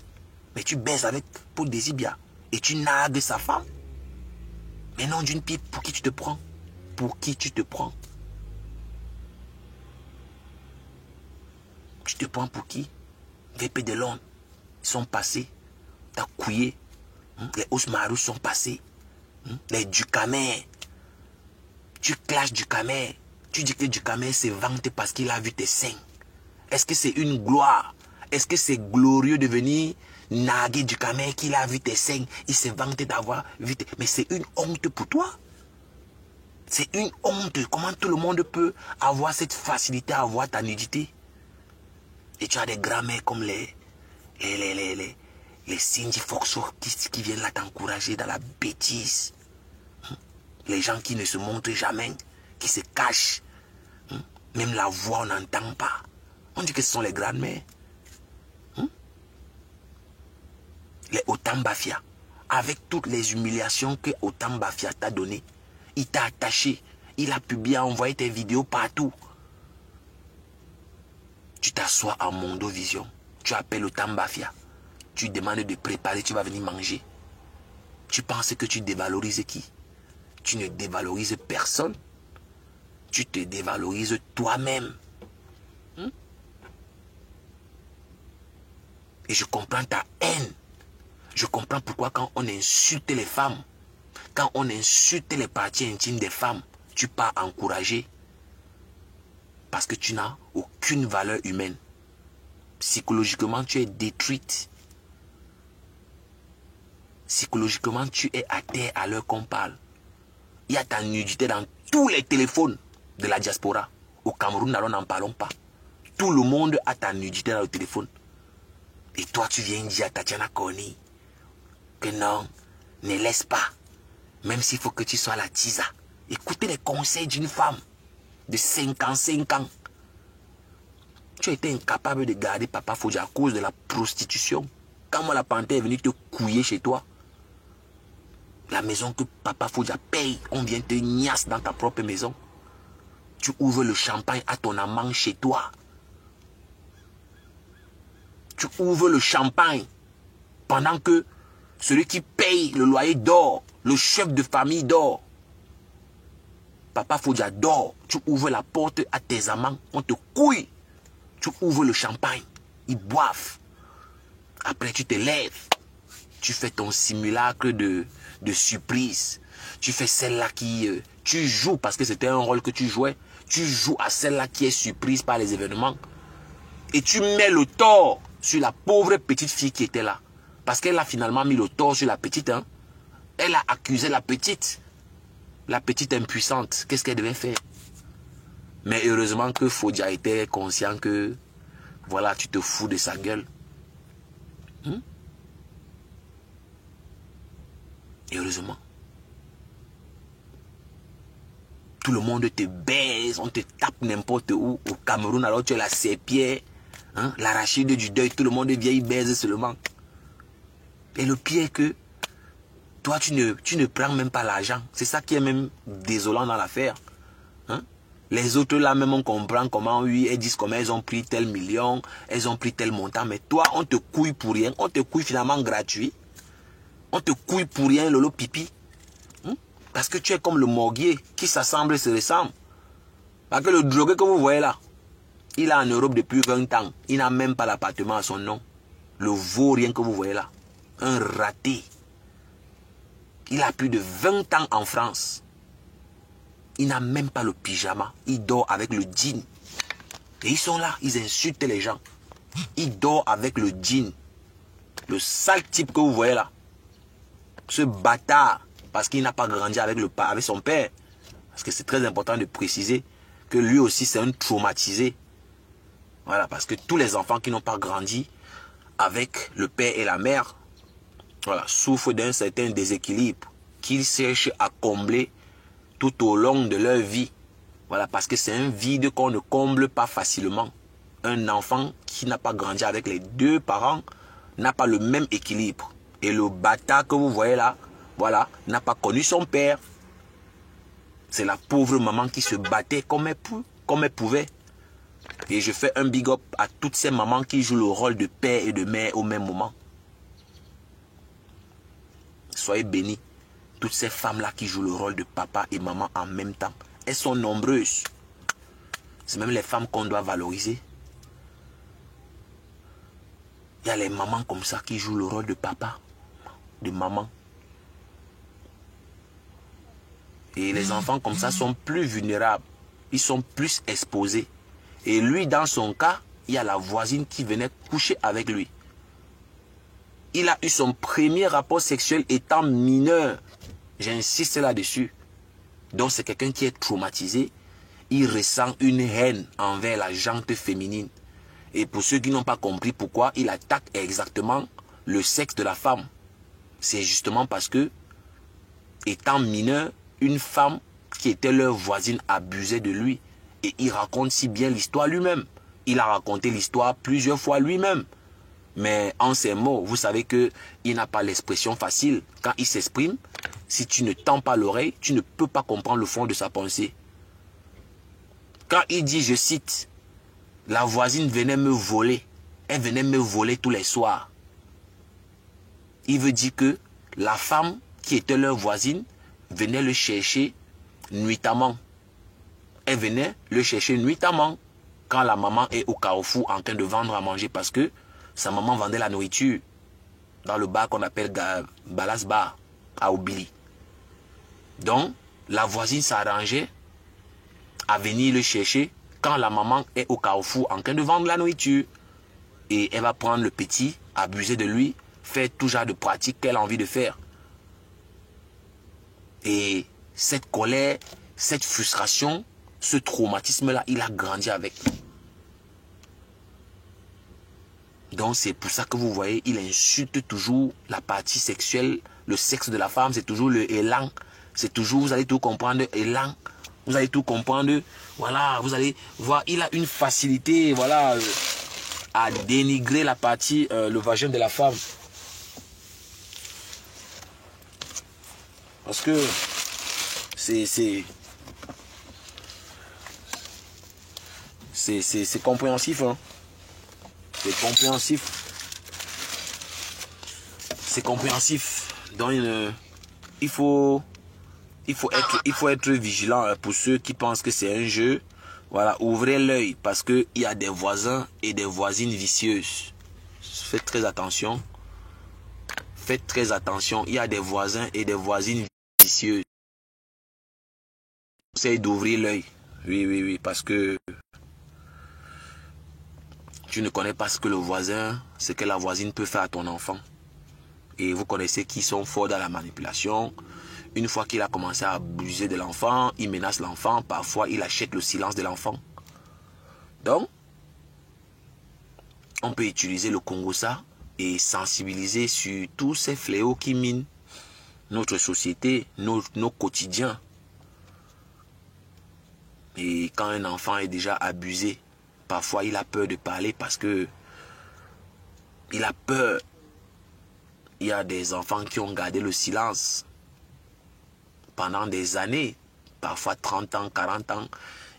mais tu baises avec Paul Désibia. Et tu nargues sa femme. Mais non, d'une pipe, pour qui tu te prends? Pour qui tu te prends? Tu te prends pour qui? VP de Londres, ils sont passés. T'as couillé. Les Osmarous sont passés. Les Ducamer. Tu clashes Ducamer. Tu dis que Ducamer se vante parce qu'il a vu tes seins. Est-ce que c'est une gloire? Est-ce que c'est glorieux de venir naguer Ducamer qu'il a vu tes seins? Il se vante d'avoir vu tes... Mais c'est une honte pour toi. C'est une honte. Comment tout le monde peut avoir cette facilité à voir ta nudité? Et tu as des grands-mères comme les Cindy Foxo qui viennent là t'encourager dans la bêtise. Les gens qui ne se montrent jamais, qui se cachent. Même la voix, on n'entend pas. On dit que ce sont les grandes-mères. Les Otambafia. Avec toutes les humiliations que Otambafia t'a données. Il t'a attaché. Il a publié, envoyé tes vidéos partout. Tu t'assois en Mondovision. Tu appelles Otambafia. Tu demandes de préparer, tu vas venir manger. Tu penses que tu dévalorises qui? Tu ne dévalorises personne. Tu te dévalorises toi-même. Et je comprends ta haine. Je comprends pourquoi quand on insulte les femmes, quand on insulte les parties intimes des femmes, tu pars encourager. Parce que tu n'as aucune valeur humaine. Psychologiquement, tu es détruite. Psychologiquement, tu es à terre à l'heure qu'on parle. Il y a ta nudité dans tous les téléphones de la diaspora. Au Cameroun, alors n'en parlons pas. Tout le monde a ta nudité dans le téléphone. Et toi, tu viens dire à Tatiana Koni que non, ne laisse pas. Même s'il faut que tu sois la tisa. Écoutez les conseils d'une femme de 55 ans. Tu as été incapable de garder Papa Fodja à cause de la prostitution. Quand moi la panthère est venue te couiller chez toi, la maison que Papa Fodja paye, on vient te niasse dans ta propre maison. Tu ouvres le champagne à ton amant chez toi. Tu ouvres le champagne pendant que celui qui paye le loyer dort, le chef de famille dort. Papa Fodja dort. Tu ouvres la porte à tes amants, on te couille. Tu ouvres le champagne, ils boivent. Après tu te lèves. Tu fais ton simulacre de surprise. Tu fais celle-là qui... tu joues parce que c'était un rôle que tu jouais. Tu joues à celle-là qui est surprise par les événements. Et tu mets le tort sur la pauvre petite fille qui était là. Parce qu'elle a finalement mis le tort sur la petite. Hein. Elle a accusé la petite. La petite impuissante. Qu'est-ce qu'elle devait faire? Mais heureusement que Fodja était conscient que... Voilà, tu te fous de sa gueule. Et heureusement. Tout le monde te baise, on te tape n'importe où. Au Cameroun, alors tu es la serpillère, hein, l'arachide du deuil, tout le monde vient, il baise seulement. Et le pire est que toi, tu ne prends même pas l'argent. C'est ça qui est même désolant dans l'affaire. Hein? Les autres là, même on comprend comment, oui, elles disent comment elles ont pris tel million, elles ont pris tel montant. Mais toi, on te couille pour rien, on te couille finalement gratuit. On te couille pour rien, lolo pipi. Parce que tu es comme le morguier qui s'assemble et se ressemble. Parce que le drogué que vous voyez là, il est en Europe depuis 20 ans. Il n'a même pas l'appartement à son nom. Le vaurien que vous voyez là. Un raté. Il a plus de 20 ans en France. Il n'a même pas le pyjama. Il dort avec le jean. Et ils sont là, ils insultent les gens. Il dort avec le jean. Le sale type que vous voyez là. Ce bâtard. Parce qu'il n'a pas grandi avec son père. Parce que c'est très important de préciser que lui aussi c'est un traumatisé. Voilà, parce que tous les enfants qui n'ont pas grandi avec le père et la mère, voilà, souffrent d'un certain déséquilibre qu'ils cherchent à combler tout au long de leur vie. Voilà, parce que c'est un vide qu'on ne comble pas facilement. Un enfant qui n'a pas grandi avec les deux parents n'a pas le même équilibre. Et le bâtard que vous voyez là, voilà, n'a pas connu son père. C'est la pauvre maman qui se battait comme elle pouvait. Et je fais un big up à toutes ces mamans qui jouent le rôle de père et de mère au même moment. Soyez bénis. Toutes ces femmes-là qui jouent le rôle de papa et maman en même temps. Elles sont nombreuses. C'est même les femmes qu'on doit valoriser. Il y a les mamans comme ça qui jouent le rôle de papa, de maman. Et les enfants comme ça sont plus vulnérables. Ils sont plus exposés. Et lui, dans son cas, il y a la voisine qui venait coucher avec lui. Il a eu son premier rapport sexuel étant mineur. J'insiste là-dessus. Donc c'est quelqu'un qui est traumatisé. Il ressent une haine envers la gente féminine. Et pour ceux qui n'ont pas compris pourquoi il attaque exactement le sexe de la femme, c'est justement parce que, étant mineur, une femme qui était leur voisine abusait de lui. Et il raconte si bien l'histoire lui-même. Il a raconté l'histoire plusieurs fois lui-même. Mais en ces mots, vous savez qu'il n'a pas l'expression facile. Quand il s'exprime, si tu ne tends pas l'oreille, tu ne peux pas comprendre le fond de sa pensée. Quand il dit, je cite, « La voisine venait me voler. Elle venait me voler tous les soirs. » Il veut dire que la femme qui était leur voisine venait le chercher nuitamment. Elle venait le chercher nuitamment quand la maman est au carrefour en train de vendre à manger parce que sa maman vendait la nourriture dans le bar qu'on appelle Balas Bar à Obili. Donc, la voisine s'arrangeait à venir le chercher quand la maman est au carrefour en train de vendre la nourriture. Et elle va prendre le petit, abuser de lui, faire tout genre de pratiques qu'elle a envie de faire. Et cette colère, cette frustration, ce traumatisme-là, il a grandi avec. Donc c'est pour ça que vous voyez, il insulte toujours la partie sexuelle, le sexe de la femme, c'est toujours le élan. C'est toujours, vous allez tout comprendre, élan. Vous allez tout comprendre. Voilà, vous allez voir, il a une facilité, voilà, à dénigrer la partie, le vagin de la femme. Parce que c'est compréhensif, hein. C'est compréhensif. C'est compréhensif. Donc il faut être vigilant pour ceux qui pensent que c'est un jeu. Voilà, ouvrez l'œil parce que il y a des voisins et des voisines vicieuses. Faites très attention. Faites très attention. Il y a des voisins et des voisines vicieuses. Essayez d'ouvrir l'œil. Oui, parce que tu ne connais pas ce que le voisin, ce que la voisine peut faire à ton enfant. Et vous connaissez qui sont forts dans la manipulation. Une fois qu'il a commencé à abuser de l'enfant, il menace l'enfant. Parfois, il achète le silence de l'enfant. Donc, on peut utiliser le Congossa et sensibiliser sur tous ces fléaux qui minent notre société, nos quotidiens. Et quand un enfant est déjà abusé, parfois il a peur de parler parce que il a peur. Il y a des enfants qui ont gardé le silence pendant des années, parfois 30 ans, 40 ans.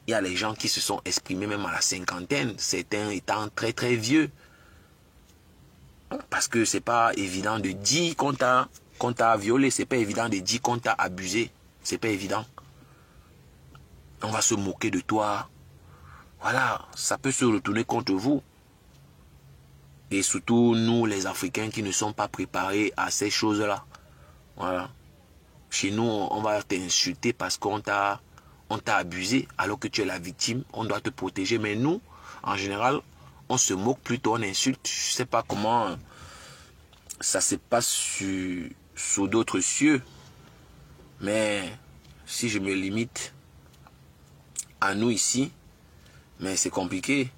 Il y a les gens qui se sont exprimés même à la cinquantaine, certains étant très très vieux. Parce que c'est pas évident de dire qu'on t'a violé, c'est pas évident de dire qu'on t'a abusé, c'est pas évident. On va se moquer de toi. Voilà, ça peut se retourner contre vous. Et surtout, nous, les Africains qui ne sont pas préparés à ces choses-là. Voilà. Chez nous, on va t'insulter parce qu'on t'a abusé, alors que tu es la victime. On doit te protéger. Mais nous, en général, on se moque plutôt, on insulte. Je ne sais pas comment ça se passe sous d'autres cieux. Mais si je me limite à nous ici, mais c'est compliqué.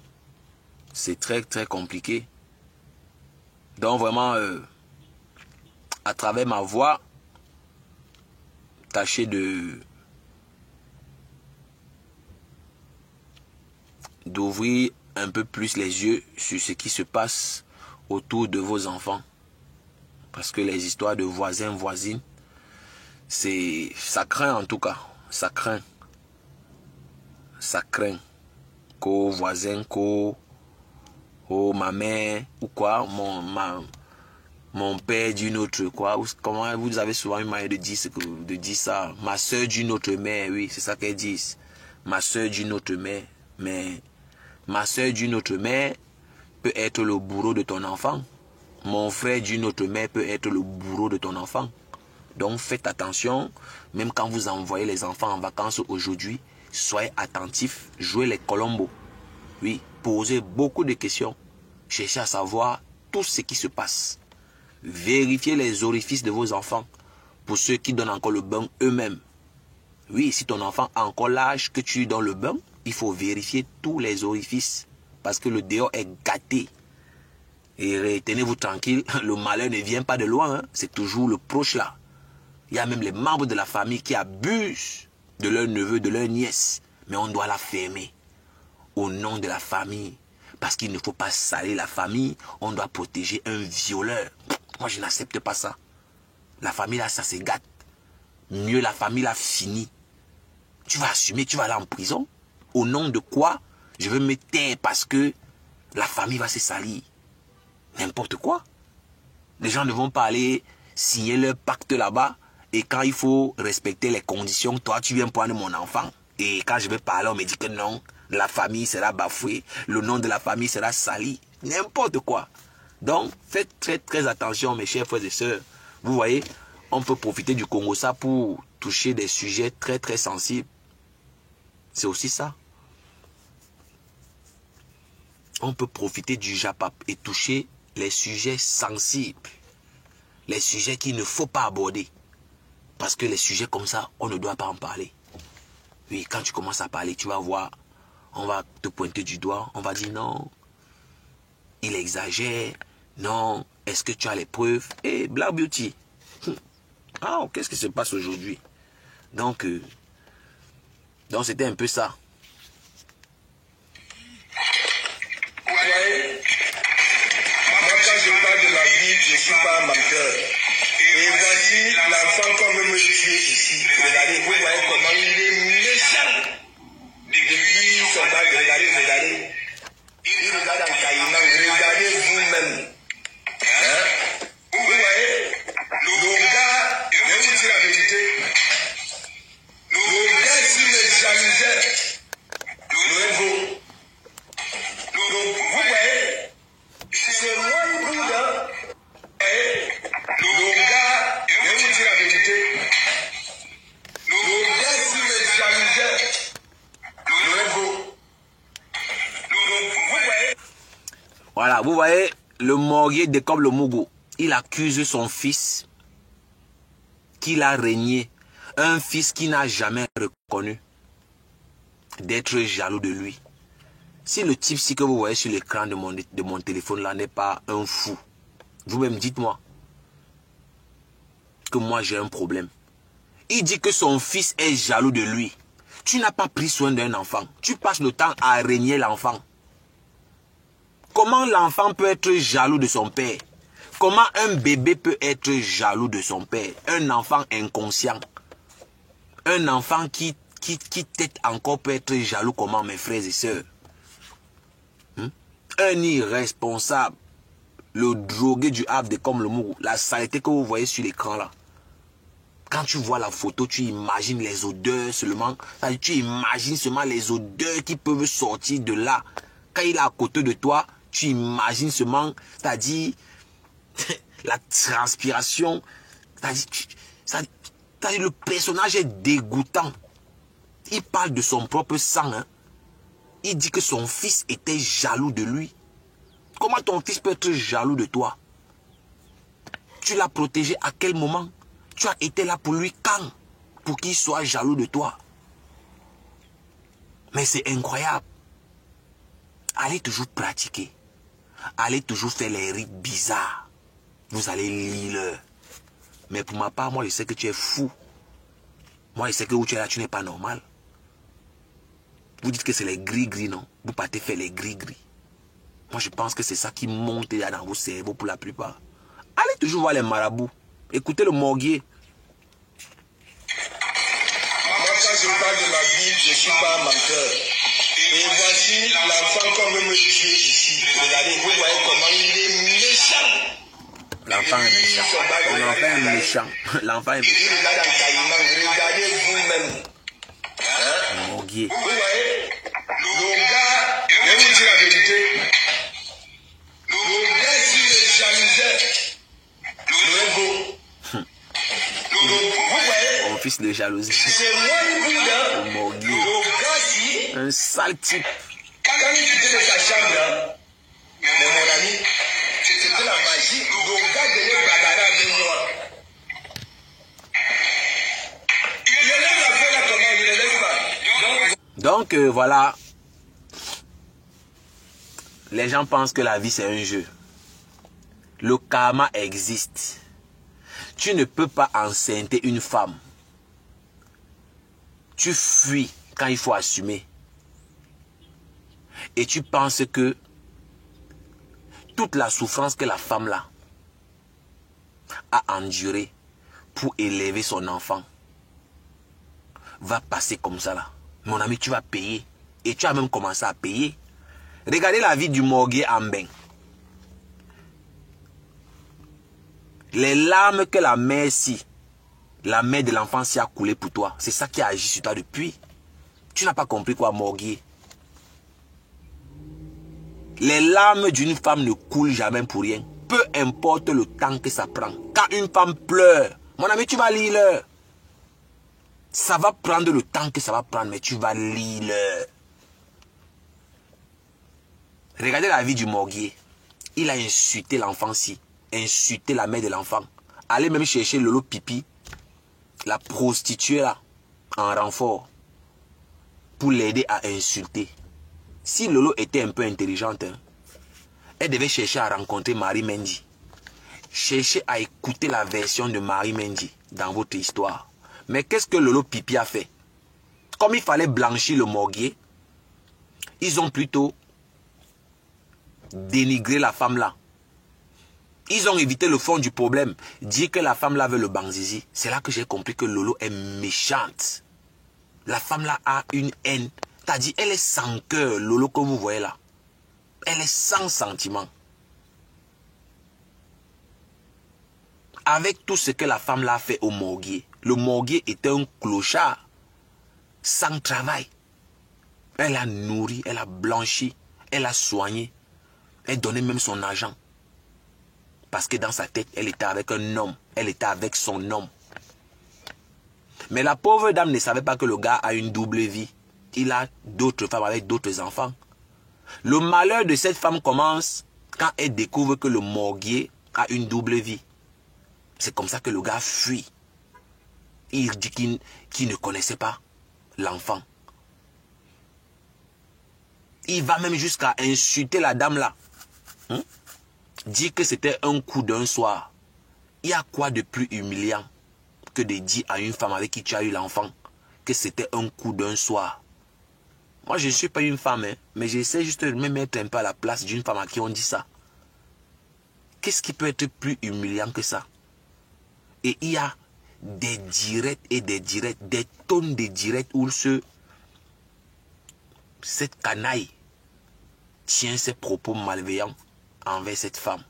C'est très très compliqué. Donc vraiment, à travers ma voix, tâchez d'ouvrir un peu plus les yeux sur ce qui se passe autour de vos enfants. Parce que les histoires de voisins, voisines, ça craint en tout cas. Ça craint. Ça craint. Qu'aux voisins, ma mère ou quoi, mon père d'une autre quoi. Comment vous avez souvent une manière de dire ça. Ma soeur d'une autre mère, oui, c'est ça qu'elles disent. Ma soeur d'une autre mère. Mais ma soeur d'une autre mère peut être le bourreau de ton enfant. Mon frère d'une autre mère peut être le bourreau de ton enfant. Donc faites attention, même quand vous envoyez les enfants en vacances aujourd'hui, soyez attentifs, jouez les colombos. Oui, posez beaucoup de questions. Cherchez à savoir tout ce qui se passe. Vérifiez les orifices de vos enfants pour ceux qui donnent encore le bain eux-mêmes. Oui, si ton enfant a encore l'âge que tu donnes le bain, il faut vérifier tous les orifices parce que le dehors est gâté. Et tenez-vous tranquille, le malheur ne vient pas de loin, hein. C'est toujours le proche là. Il y a même les membres de la famille qui abusent de leur neveu, de leur nièce. Mais on doit la fermer au nom de la famille. Parce qu'il ne faut pas salir la famille, on doit protéger un violeur. Moi, je n'accepte pas ça. La famille là, ça se gâte. Mieux la famille là finit. Tu vas assumer, tu vas aller en prison. Au nom de quoi? Je veux me taire parce que la famille va se salir. N'importe quoi. Les gens ne vont pas aller signer leur pacte là-bas. Et quand il faut respecter les conditions, toi tu viens prendre mon enfant. Et quand je vais parler, on me dit que non, la famille sera bafouée. Le nom de la famille sera sali. N'importe quoi. Donc, faites très très attention mes chers frères et sœurs. Vous voyez, on peut profiter du Congo-Ça pour toucher des sujets très très sensibles. C'est aussi ça. On peut profiter du Japap et toucher les sujets sensibles. Les sujets qu'il ne faut pas aborder. Parce que les sujets comme ça, on ne doit pas en parler. Oui, quand tu commences à parler, tu vas voir, on va te pointer du doigt, on va dire non, il exagère, non, est-ce que tu as les preuves? Eh, Black Beauty. Ah, qu'est-ce qui se passe aujourd'hui? Donc c'était un peu ça. Ouais. Moi, quand je parle de ma vie, je ne suis pas un menteur. Et voici l'enfant qu'on veut me tuer ici. Regardez, vous voyez comment il est méchant. Depuis son âge, regardez. Il regarde en caïman, regardez vous-même. Hein? Vous voyez, le gars, je vais vous dire la vérité. Le gars, s'il me jalousait, le beau. Donc, vous voyez, c'est moi le prudent. Et le gars, je vais vous dire la vérité. Le gars, s'il me jalousait, le beau. Donc, vous voyez. Voilà, vous voyez, le Morgué décobre le Mougou. Il accuse son fils qu'il a régné. Un fils qui n'a jamais reconnu d'être jaloux de lui. Si le type-ci que vous voyez sur l'écran de mon téléphone là n'est pas un fou, vous-même dites-moi que moi j'ai un problème. Il dit que son fils est jaloux de lui. Tu n'as pas pris soin d'un enfant. Tu passes le temps à régner l'enfant. Comment l'enfant peut être jaloux de son père? Comment un bébé peut être jaloux de son père? Un enfant inconscient. Un enfant qui tête encore peut être jaloux comment, mes frères et sœurs? Un irresponsable. Le drogué du Havre comme le Mougou. La saleté que vous voyez sur l'écran là. Quand tu vois la photo, tu imagines les odeurs seulement. Tu imagines seulement les odeurs qui peuvent sortir de là. Quand il est à côté de toi, tu imagines seulement, c'est-à-dire la transpiration. C'est-à-dire le personnage est dégoûtant. Il parle de son propre sang. Hein. Il dit que son fils était jaloux de lui. Comment ton fils peut être jaloux de toi? Tu l'as protégé à quel moment? Tu as été là pour lui quand? Pour qu'il soit jaloux de toi. Mais c'est incroyable. Allez toujours pratiquer. Allez toujours faire les rites bizarres. Vous allez lire. Mais pour ma part, moi je sais que tu es fou. Moi je sais que où tu es là, tu n'es pas normal. Vous dites que c'est les gris-gris, non? Vous partez faire les gris-gris. Moi je pense que c'est ça qui monte là dans vos cerveaux pour la plupart. Allez toujours voir les marabouts. Écoutez le Morgué. Moi, quand je parle de ma vie, je ne suis pas un menteur. Et voici l'enfant qu'on veut me tuer ici. Regardez, vous voyez comment il est méchant. L'enfant est méchant. L'enfant est méchant. L'enfant est méchant. Il regarde en caïman, regardez vous-même. Hein? Morgué. Vous voyez, le gars, je vais vous dire la vérité. Le gars, s'il me jalousait, le beau. Le de jalousie. C'est moi le Morgue. Le gars si, Un sale type. quand il quittait de sa chambre, mais mon ami, c'était la magie. Le gars devait bagarrer avec moi. Il ne laisse pas faire la commande, il ne laisse pas. Donc voilà. Les gens pensent que la vie c'est un jeu. Le karma existe. Tu ne peux pas enceinter une femme. Tu fuis quand il faut assumer. Et tu penses que toute la souffrance que la femme là a endurée pour élever son enfant va passer comme ça là. Mon ami, tu vas payer. Et tu as même commencé à payer. Regardez la vie du Morgue Ambeng. Les larmes que la mère de l'enfant si a coulé pour toi, c'est ça qui a agi sur toi depuis. Tu n'as pas compris quoi, Morgue. Les larmes d'une femme ne coulent jamais pour rien. Peu importe le temps que ça prend. Quand une femme pleure, mon ami, tu vas lire l'heure. Ça va prendre le temps que ça va prendre, mais tu vas lire l'heure. Regardez la vie du Morgue. Il a insulté l'enfant-ci, insulté la mère de l'enfant. Allez même chercher Lolo Pipi, la prostituée là, en renfort, pour l'aider à insulter. Si Lolo était un peu intelligente, hein, elle devait chercher à rencontrer Marie Mendy. Cherchez à écouter la version de Marie Mendy dans votre histoire. Mais qu'est-ce que Lolo Pipi a fait? Comme il fallait blanchir le Morgue, ils ont plutôt dénigré la femme là. Ils ont évité le fond du problème. Dire que la femme là veut le banzizi. C'est là que j'ai compris que Lolo est méchante. La femme là a une haine. T'as dit, elle est sans cœur, Lolo, que vous voyez là. Elle est sans sentiment. Avec tout ce que la femme là a fait au Morgue, le Morgue était un clochard. Sans travail. Elle a nourri, elle a blanchi, elle a soigné. Elle donnait même son argent. Parce que dans sa tête, elle était avec un homme. Elle était avec son homme. Mais la pauvre dame ne savait pas que le gars a une double vie. Il a d'autres femmes avec d'autres enfants. Le malheur de cette femme commence quand elle découvre que le Morgue a une double vie. C'est comme ça que le gars fuit. Il dit qu'il ne connaissait pas l'enfant. Il va même jusqu'à insulter la dame là. Dire que c'était un coup d'un soir. Il y a quoi de plus humiliant que de dire à une femme avec qui tu as eu l'enfant que c'était un coup d'un soir? Moi, je ne suis pas une femme, hein, mais j'essaie juste de me mettre un peu à la place d'une femme à qui on dit ça. Qu'est-ce qui peut être plus humiliant que ça? Et il y a des directs et des directs, des tonnes de directs où cette canaille tient ses propos malveillants envers cette femme.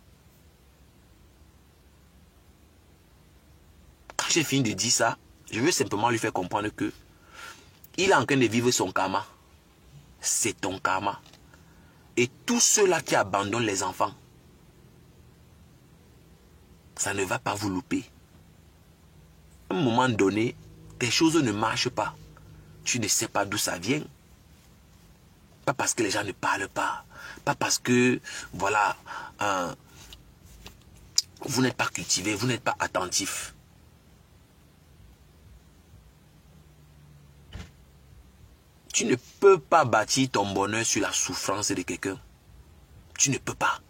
Quand j'ai fini de dire ça, je veux simplement lui faire comprendre que il est en train de vivre son karma. C'est ton karma. Et tous ceux-là qui abandonnent les enfants, ça ne va pas vous louper. À un moment donné, tes choses ne marchent pas. Tu ne sais pas d'où ça vient. Pas parce que les gens ne parlent pas. Pas parce que, voilà, vous n'êtes pas cultivé, vous n'êtes pas attentif. Tu ne peux pas bâtir ton bonheur sur la souffrance de quelqu'un. Tu ne peux pas.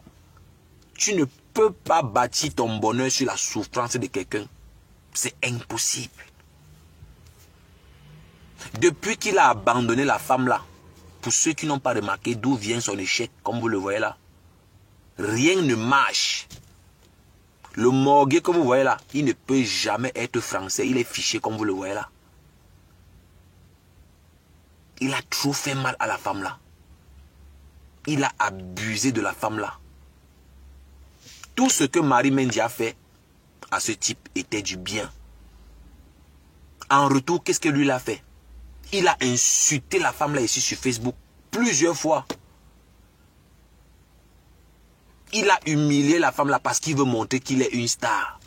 Tu ne peux pas bâtir ton bonheur sur la souffrance de quelqu'un. C'est impossible. Depuis qu'il a abandonné la femme là, pour ceux qui n'ont pas remarqué d'où vient son échec, comme vous le voyez là, rien ne marche. Le Morgue que vous voyez là, il ne peut jamais être français. Il est fiché comme vous le voyez là. Il a trop fait mal à la femme là. Il a abusé de la femme là. Tout ce que Marie Mendy a fait à ce type était du bien. En retour, qu'est-ce que lui a fait? Il a insulté la femme là ici sur Facebook plusieurs fois. Il a humilié la femme là parce qu'il veut montrer qu'il est une star.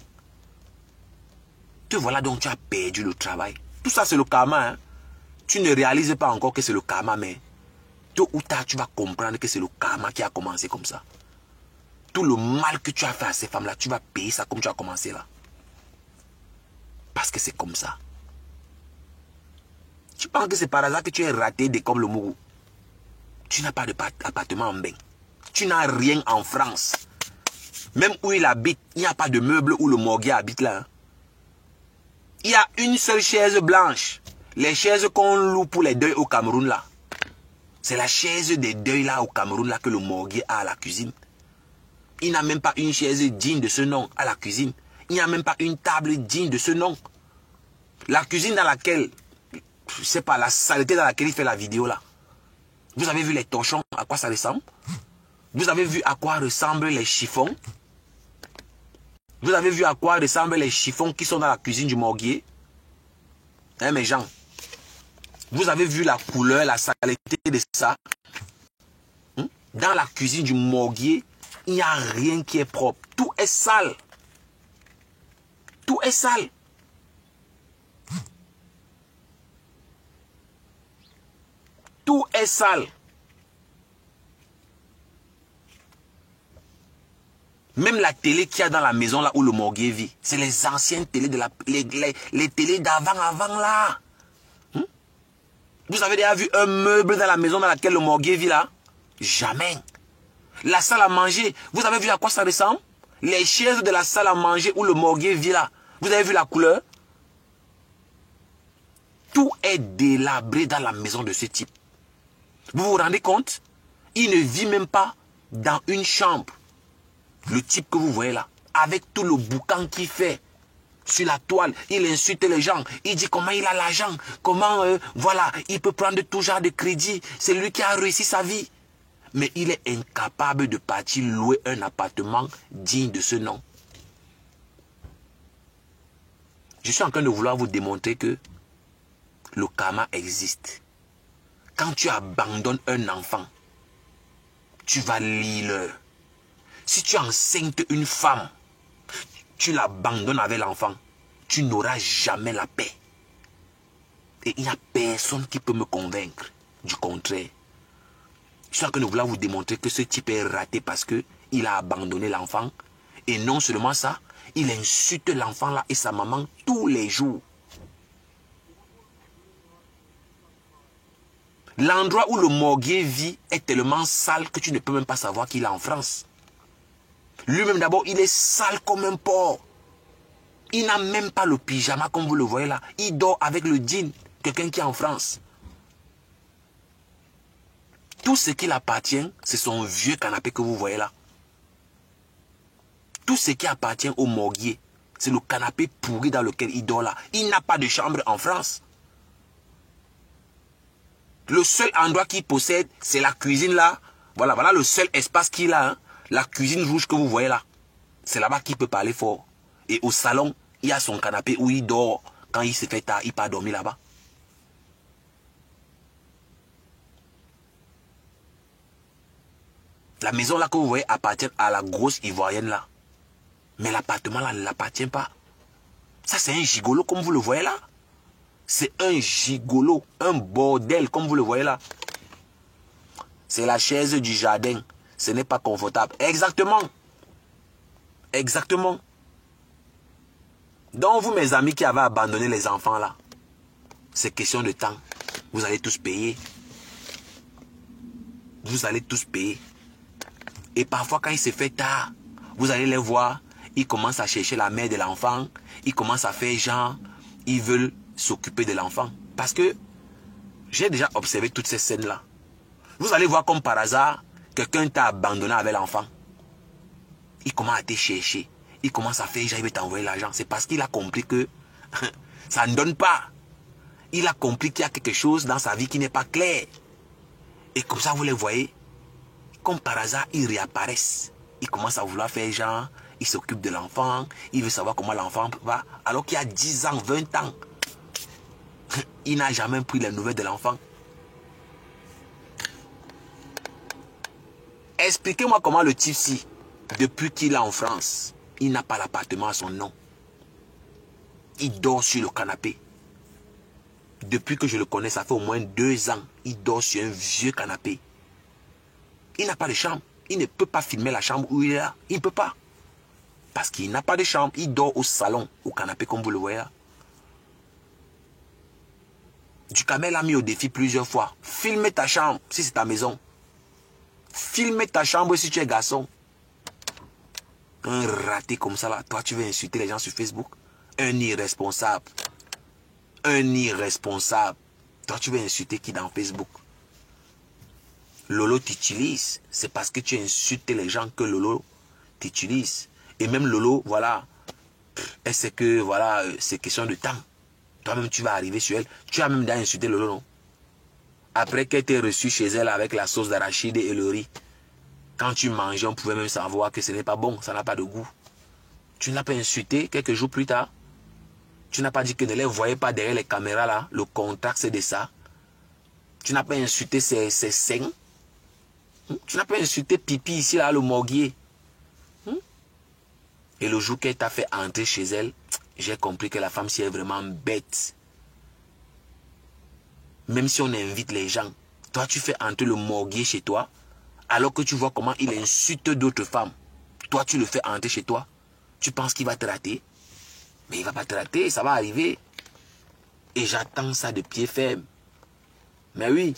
Te voilà donc, tu as perdu le travail. Tout ça, c'est le karma. Hein. Tu ne réalises pas encore que c'est le karma, mais tôt ou tard, tu vas comprendre que c'est le karma qui a commencé comme ça. Tout le mal que tu as fait à ces femmes-là, tu vas payer ça comme tu as commencé là. Parce que c'est comme ça. Tu penses que c'est par hasard que tu es raté de comme le Mourou. Tu n'as pas d'appartement en bain. Tu n'as rien en France. Même où il habite, il n'y a pas de meubles où le morguier habite là. Hein. Il y a une seule chaise blanche. Les chaises qu'on loue pour les deuils au Cameroun là. C'est la chaise des deuils là au Cameroun là que le morguier a à la cuisine. Il n'a même pas une chaise digne de ce nom à la cuisine. Il n'y a même pas une table digne de ce nom. La cuisine dans laquelle, je ne sais pas, la saleté dans laquelle il fait la vidéo là. Vous avez vu les torchons, à quoi ça ressemble? Vous avez vu à quoi ressemblent les chiffons? Vous avez vu à quoi ressemblent les chiffons qui sont dans la cuisine du morguier? Hein, mes gens? Vous avez vu la couleur, la saleté de ça? Dans la cuisine du morguier, il n'y a rien qui est propre. Tout est sale. Tout est sale. Tout est sale. Même la télé qu'il y a dans la maison là où le morguier vit, c'est les anciennes télés de les télés d'avant là. Vous avez déjà vu un meuble dans la maison dans laquelle le morguier vit là? Jamais. La salle à manger, vous avez vu à quoi ça ressemble? Les chaises de la salle à manger où le morguier vit là, vous avez vu la couleur? Tout est délabré dans la maison de ce type. Vous vous rendez compte? Il ne vit même pas dans une chambre. Le type que vous voyez là, avec tout le boucan qu'il fait sur la toile, il insulte les gens. Il dit comment il a l'argent, comment, voilà, il peut prendre tout genre de crédit. C'est lui qui a réussi sa vie. Mais il est incapable de partir louer un appartement digne de ce nom. Je suis en train de vouloir vous démontrer que le karma existe. Quand tu abandonnes un enfant, tu vas lire. Si tu enceintes une femme, tu l'abandonnes avec l'enfant, tu n'auras jamais la paix. Et il n'y a personne qui peut me convaincre du contraire. Je suis en train de vouloir vous démontrer que ce type est raté parce qu'il a abandonné l'enfant. Et non seulement ça, il insulte l'enfant là et sa maman tous les jours. L'endroit où le morguier vit est tellement sale que tu ne peux même pas savoir qu'il est en France. Lui-même d'abord, il est sale comme un porc. Il n'a même pas le pyjama comme vous le voyez là. Il dort avec le jean, quelqu'un qui est en France. Tout ce qui appartient, c'est son vieux canapé que vous voyez là. Tout ce qui appartient au morguier, c'est le canapé pourri dans lequel il dort là. Il n'a pas de chambre en France. Le seul endroit qu'il possède, c'est la cuisine là. Voilà le seul espace qu'il a. Hein. La cuisine rouge que vous voyez là. C'est là-bas qu'il peut parler fort. Et au salon, il y a son canapé où il dort. Quand il se fait tard, il part dormir là-bas. La maison là que vous voyez appartient à la grosse ivoirienne là. Mais l'appartement là ne l'appartient pas. Ça c'est un gigolo comme vous le voyez là. C'est un gigolo, un bordel comme vous le voyez là. C'est la chaise du jardin. Ce n'est pas confortable. Exactement. Exactement. Donc vous mes amis qui avez abandonné les enfants là, c'est question de temps. Vous allez tous payer. Vous allez tous payer. Et parfois quand il se fait tard, vous allez les voir, ils commencent à chercher la mère de l'enfant, ils commencent à faire genre, ils veulent s'occuper de l'enfant. Parce que j'ai déjà observé toutes ces scènes là. Vous allez voir comme par hasard, quelqu'un t'a abandonné avec l'enfant. Il commence à te chercher. Il commence à faire genre, il veut t'envoyer l'argent. C'est parce qu'il a compris que ça ne donne pas. Il a compris qu'il y a quelque chose dans sa vie qui n'est pas clair. Et comme ça, vous les voyez, comme par hasard, ils réapparaissent. Il commence à vouloir faire genre, il s'occupe de l'enfant, il veut savoir comment l'enfant va. Alors qu'il y a 10 ans, 20 ans, il n'a jamais pris les nouvelles de l'enfant. Expliquez-moi comment le type-ci, depuis qu'il est en France, il n'a pas l'appartement à son nom. Il dort sur le canapé. Depuis que je le connais, ça fait au moins 2 ans. Il dort sur un vieux canapé. Il n'a pas de chambre. Il ne peut pas filmer la chambre où il est là. Il ne peut pas. Parce qu'il n'a pas de chambre. Il dort au salon, au canapé comme vous le voyez là. Ducamel l'a mis au défi plusieurs fois. Filme ta chambre si c'est ta maison. Filme ta chambre si tu es garçon. Un raté comme ça là. Toi tu veux insulter les gens sur Facebook. Un irresponsable. Un irresponsable. Toi tu veux insulter qui dans Facebook? Lolo t'utilise. C'est parce que tu insultes les gens que Lolo t'utilise. Et même Lolo, voilà. Est-ce que, voilà, c'est question de temps. Toi-même, tu vas arriver sur elle. Tu as même déjà insulté Lolo, non? Après qu'elle t'ait reçu chez elle avec la sauce d'arachide et le riz. Quand tu mangeais, on pouvait même savoir que ce n'est pas bon. Ça n'a pas de goût. Tu ne l'as pas insulté quelques jours plus tard. Tu n'as pas dit que ne les voyez pas derrière les caméras là. Le contact, c'est de ça. Tu n'as pas insulté ses seins. Tu n'as pas insulté Pipi ici, là, le morguier. Et le jour qu'elle t'a fait entrer chez elle, j'ai compris que la femme, si elle est vraiment bête. Même si on invite les gens, toi, tu fais entrer le morguier chez toi, alors que tu vois comment il insulte d'autres femmes. Toi, tu le fais entrer chez toi. Tu penses qu'il va te rater? Mais il ne va pas te rater, ça va arriver. Et j'attends ça de pied ferme. Mais oui.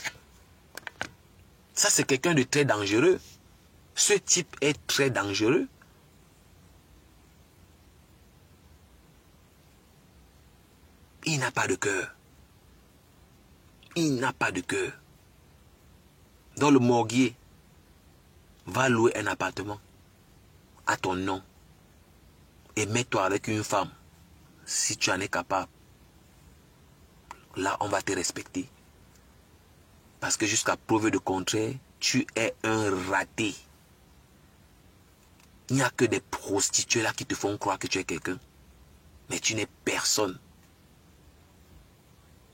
Ça, c'est quelqu'un de très dangereux. Ce type est très dangereux. Il n'a pas de cœur. Il n'a pas de cœur. Dans le morguier, va louer un appartement à ton nom et mets-toi avec une femme si tu en es capable. Là, on va te respecter. Parce que jusqu'à preuve de contraire, tu es un raté. Il n'y a que des prostituées là qui te font croire que tu es quelqu'un. Mais tu n'es personne.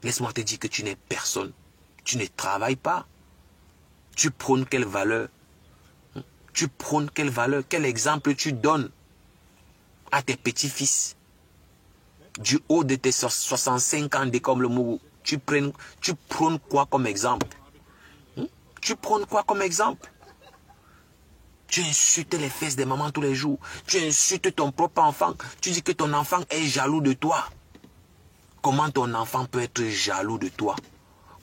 Laisse-moi te dire que tu n'es personne. Tu ne travailles pas. Tu prônes quelle valeur? Tu prônes quelle valeur? Quel exemple tu donnes à tes petits-fils? Du haut de tes 65 ans comme le Mougou, tu prônes quoi comme exemple? Tu prônes quoi comme exemple? Tu insultes les fesses des mamans tous les jours. Tu insultes ton propre enfant. Tu dis que ton enfant est jaloux de toi. Comment ton enfant peut être jaloux de toi?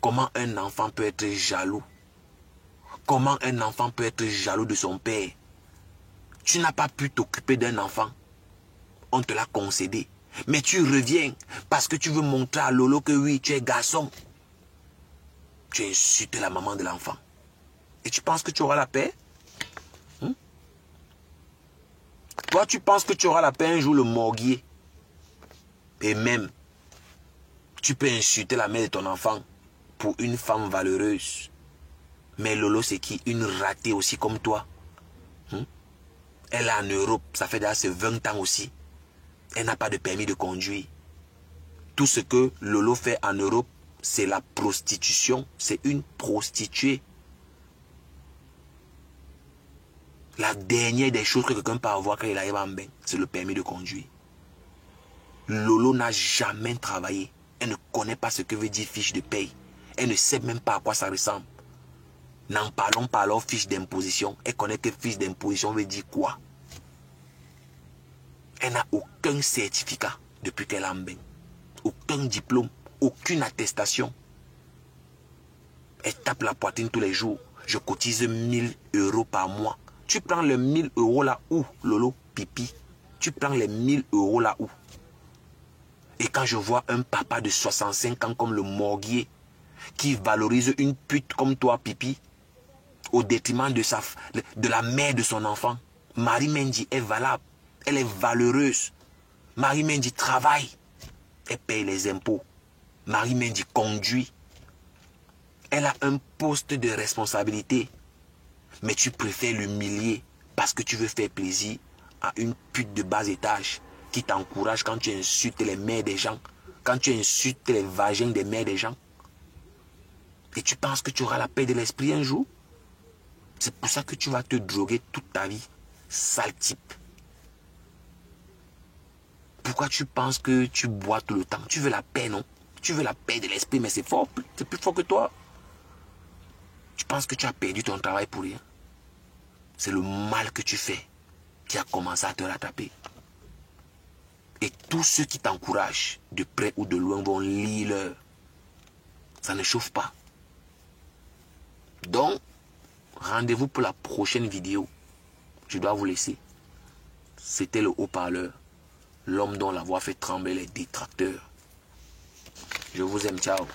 Comment un enfant peut être jaloux? Comment un enfant peut être jaloux de son père? Tu n'as pas pu t'occuper d'un enfant. On te l'a concédé. Mais tu reviens parce que tu veux montrer à Lolo que oui, tu es garçon. Tu insultes la maman de l'enfant. Et tu penses que tu auras la paix? Toi, tu penses que tu auras la paix un jour, le morguier. Et même, tu peux insulter la mère de ton enfant pour une femme valeureuse. Mais Lolo, c'est qui? Une ratée aussi comme toi. Elle est en Europe, ça fait déjà 20 ans aussi. Elle n'a pas de permis de conduire. Tout ce que Lolo fait en Europe, c'est la prostitution. C'est une prostituée. La dernière des choses que quelqu'un peut avoir quand il arrive en bain, c'est le permis de conduire. Lolo n'a jamais travaillé. Elle ne connaît pas ce que veut dire fiche de paye. Elle ne sait même pas à quoi ça ressemble. N'en parlons pas alors fiche d'imposition. Elle connaît que fiche d'imposition veut dire quoi. Elle n'a aucun certificat depuis qu'elle est en bain. Aucun diplôme, aucune attestation. Elle tape la poitrine tous les jours. Je cotise 1000 € par mois. Tu prends les 1000 € là où, Lolo, Pipi? Tu prends les 1000 € là où? Et quand je vois un papa de 65 ans comme le morguier, qui valorise une pute comme toi, Pipi, au détriment de la mère de son enfant, Marie Mendy est valable. Elle est valeureuse. Marie Mendy travaille. Elle paye les impôts. Marie Mendy conduit. Elle a un poste de responsabilité. Mais tu préfères l'humilier parce que tu veux faire plaisir à une pute de bas étage qui t'encourage quand tu insultes les mères des gens, quand tu insultes les vagins des mères des gens. Et tu penses que tu auras la paix de l'esprit un jour? C'est pour ça que tu vas te droguer toute ta vie. Sale type. Pourquoi tu penses que tu bois tout le temps? Tu veux la paix, non? Tu veux la paix de l'esprit, mais c'est fort. C'est plus fort que toi. Tu penses que tu as perdu ton travail pour rien. C'est le mal que tu fais qui a commencé à te rattraper. Et tous ceux qui t'encouragent, de près ou de loin, vont lire leur. Ça ne chauffe pas. Donc, rendez-vous pour la prochaine vidéo. Je dois vous laisser. C'était le haut-parleur. L'homme dont la voix fait trembler les détracteurs. Je vous aime, ciao.